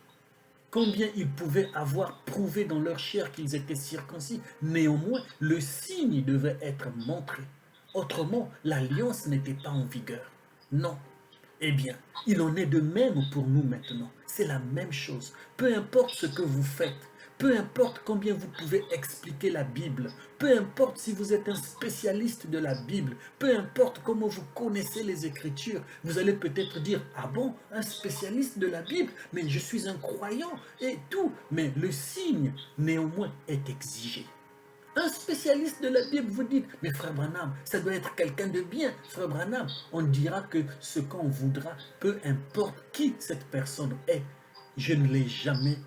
combien ils pouvaient avoir prouvé dans leur chair qu'ils étaient circoncis, néanmoins, le signe devait être montré. Autrement, l'alliance n'était pas en vigueur. Non. Eh bien, il en est de même pour nous maintenant. C'est la même chose. Peu importe ce que vous faites, peu importe combien vous pouvez expliquer la Bible, peu importe si vous êtes un spécialiste de la Bible, peu importe comment vous connaissez les Écritures, vous allez peut-être dire, ah bon, un spécialiste de la Bible, mais je suis un croyant et tout. Mais le signe, néanmoins, est exigé. Un spécialiste de la Bible vous dit, mais frère Branham, ça doit être quelqu'un de bien. Frère Branham, on dira que ce qu'on voudra, peu importe qui cette personne est. Je ne l'ai jamais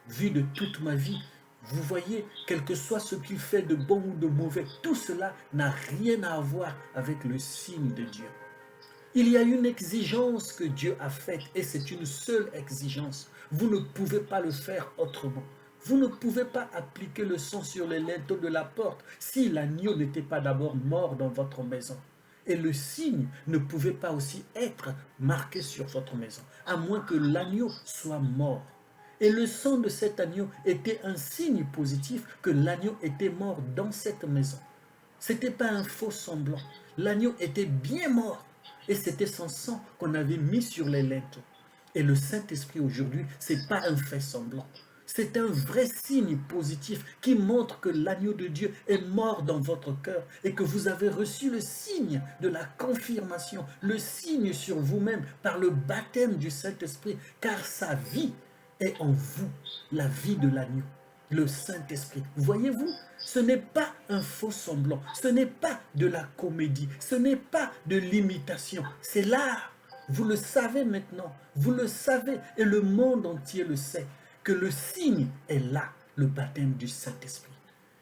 vu de toute ma vie. Vous voyez, quel que soit ce qu'il fait de bon ou de mauvais, tout cela n'a rien à voir avec le signe de Dieu. Il y a une exigence que Dieu a faite et c'est une seule exigence. Vous ne pouvez pas le faire autrement. Vous ne pouvez pas appliquer le sang sur les linteaux de la porte si l'agneau n'était pas d'abord mort dans votre maison. Et le signe ne pouvait pas aussi être marqué sur votre maison, à moins que l'agneau soit mort. Et le sang de cet agneau était un signe positif que l'agneau était mort dans cette maison. Ce n'était pas un faux semblant. L'agneau était bien mort. Et c'était son sang qu'on avait mis sur les linteaux. Et le Saint-Esprit aujourd'hui, ce n'est pas un fait semblant. C'est un vrai signe positif qui montre que l'agneau de Dieu est mort dans votre cœur et que vous avez reçu le signe de la confirmation, le signe sur vous-même par le baptême du Saint-Esprit, car sa vie est en vous, la vie de l'agneau, le Saint-Esprit. Voyez-vous, ce n'est pas un faux semblant, ce n'est pas de la comédie, ce n'est pas de l'imitation, c'est l'art. Vous le savez maintenant, vous le savez et le monde entier le sait, que le signe est là, le baptême du Saint-Esprit.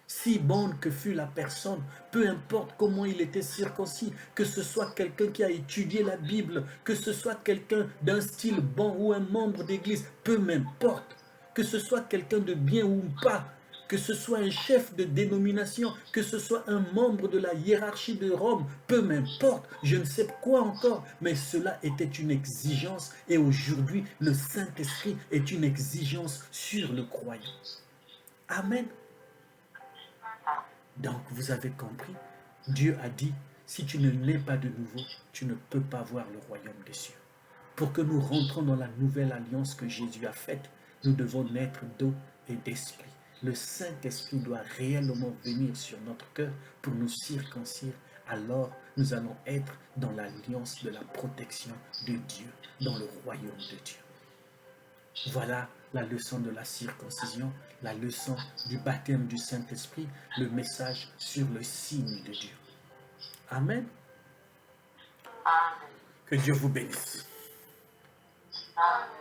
Si bonne que fût la personne, peu importe comment il était circoncis, que ce soit quelqu'un qui a étudié la Bible, que ce soit quelqu'un d'un style bon ou un membre d'église, peu m'importe, que ce soit quelqu'un de bien ou pas, que ce soit un chef de dénomination, que ce soit un membre de la hiérarchie de Rome, peu m'importe, je ne sais quoi encore, mais cela était une exigence et aujourd'hui le Saint-Esprit est une exigence sur le croyant. Amen. Donc vous avez compris, Dieu a dit, si tu ne nais pas de nouveau, tu ne peux pas voir le royaume des cieux. Pour que nous rentrons dans la nouvelle alliance que Jésus a faite, nous devons naître d'eau et d'esprit. Le Saint-Esprit doit réellement venir sur notre cœur pour nous circoncire. Alors, nous allons être dans l'alliance de la protection de Dieu, dans le royaume de Dieu. Voilà la leçon de la circoncision, la leçon du baptême du Saint-Esprit, le message sur le signe de Dieu. Amen. Amen. Que Dieu vous bénisse. Amen.